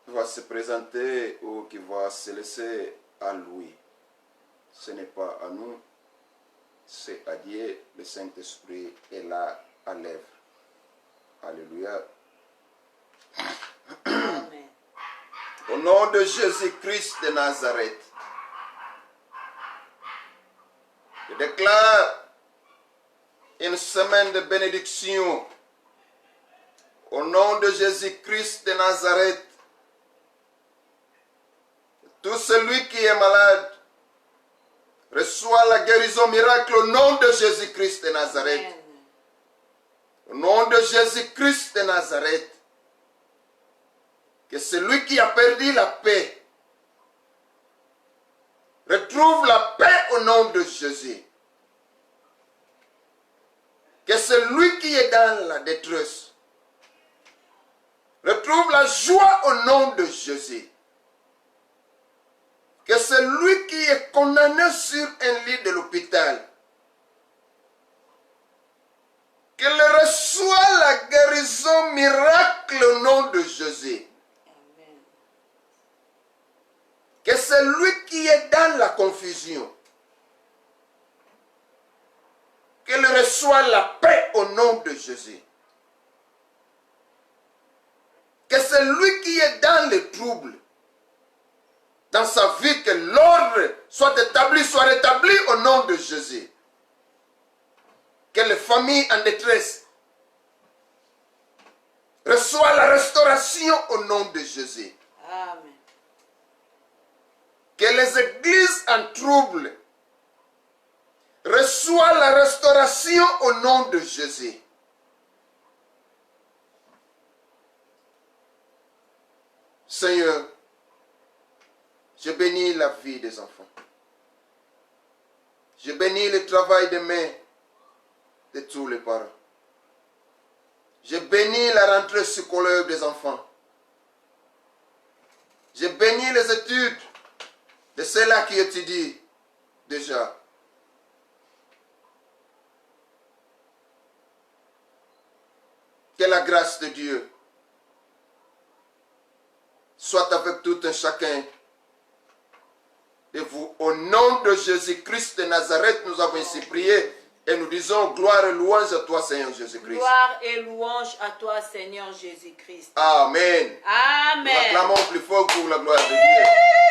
va se présenter ou qui va se laisser à lui. Ce n'est pas à nous, c'est à Dieu. Le Saint-Esprit est là à l'œuvre. Alléluia. Amen. Au nom de Jésus-Christ de Nazareth, je déclare une semaine de bénédiction. Au nom de Jésus-Christ de Nazareth, tout celui qui est malade reçoit la guérison miracle au nom de Jésus-Christ de Nazareth. Amen. Au nom de Jésus-Christ de Nazareth, que celui qui a perdu la paix retrouve la paix au nom de Jésus. Que celui qui est dans la détresse retrouve la joie au nom de Jésus. Que celui qui est condamné sur un lit de l'hôpital, qu'il reçoit la guérison miracle au nom de Jésus. Amen. Que celui qui est dans la confusion, qu'il reçoit la paix au nom de Jésus. Que celui qui est dans le trouble, dans sa vie, que l'ordre soit établi, soit rétabli au nom de Jésus. Que les familles en détresse reçoivent la restauration au nom de Jésus. Amen. Que les églises en trouble reçoivent la restauration au nom de Jésus. Seigneur, je bénis la vie des enfants. Je bénis le travail des mains de tous les parents. Je bénis la rentrée scolaire des enfants. Je bénis les études de ceux-là qui étudient déjà. Que la grâce de Dieu soit avec tout un chacun de vous. Au nom de Jésus-Christ de Nazareth, nous avons ainsi prié et nous disons gloire et louange à toi, Seigneur Jésus-Christ. Gloire et louange à toi, Seigneur Jésus-Christ. Amen. Amen. Nous acclamons plus fort pour la gloire de Dieu.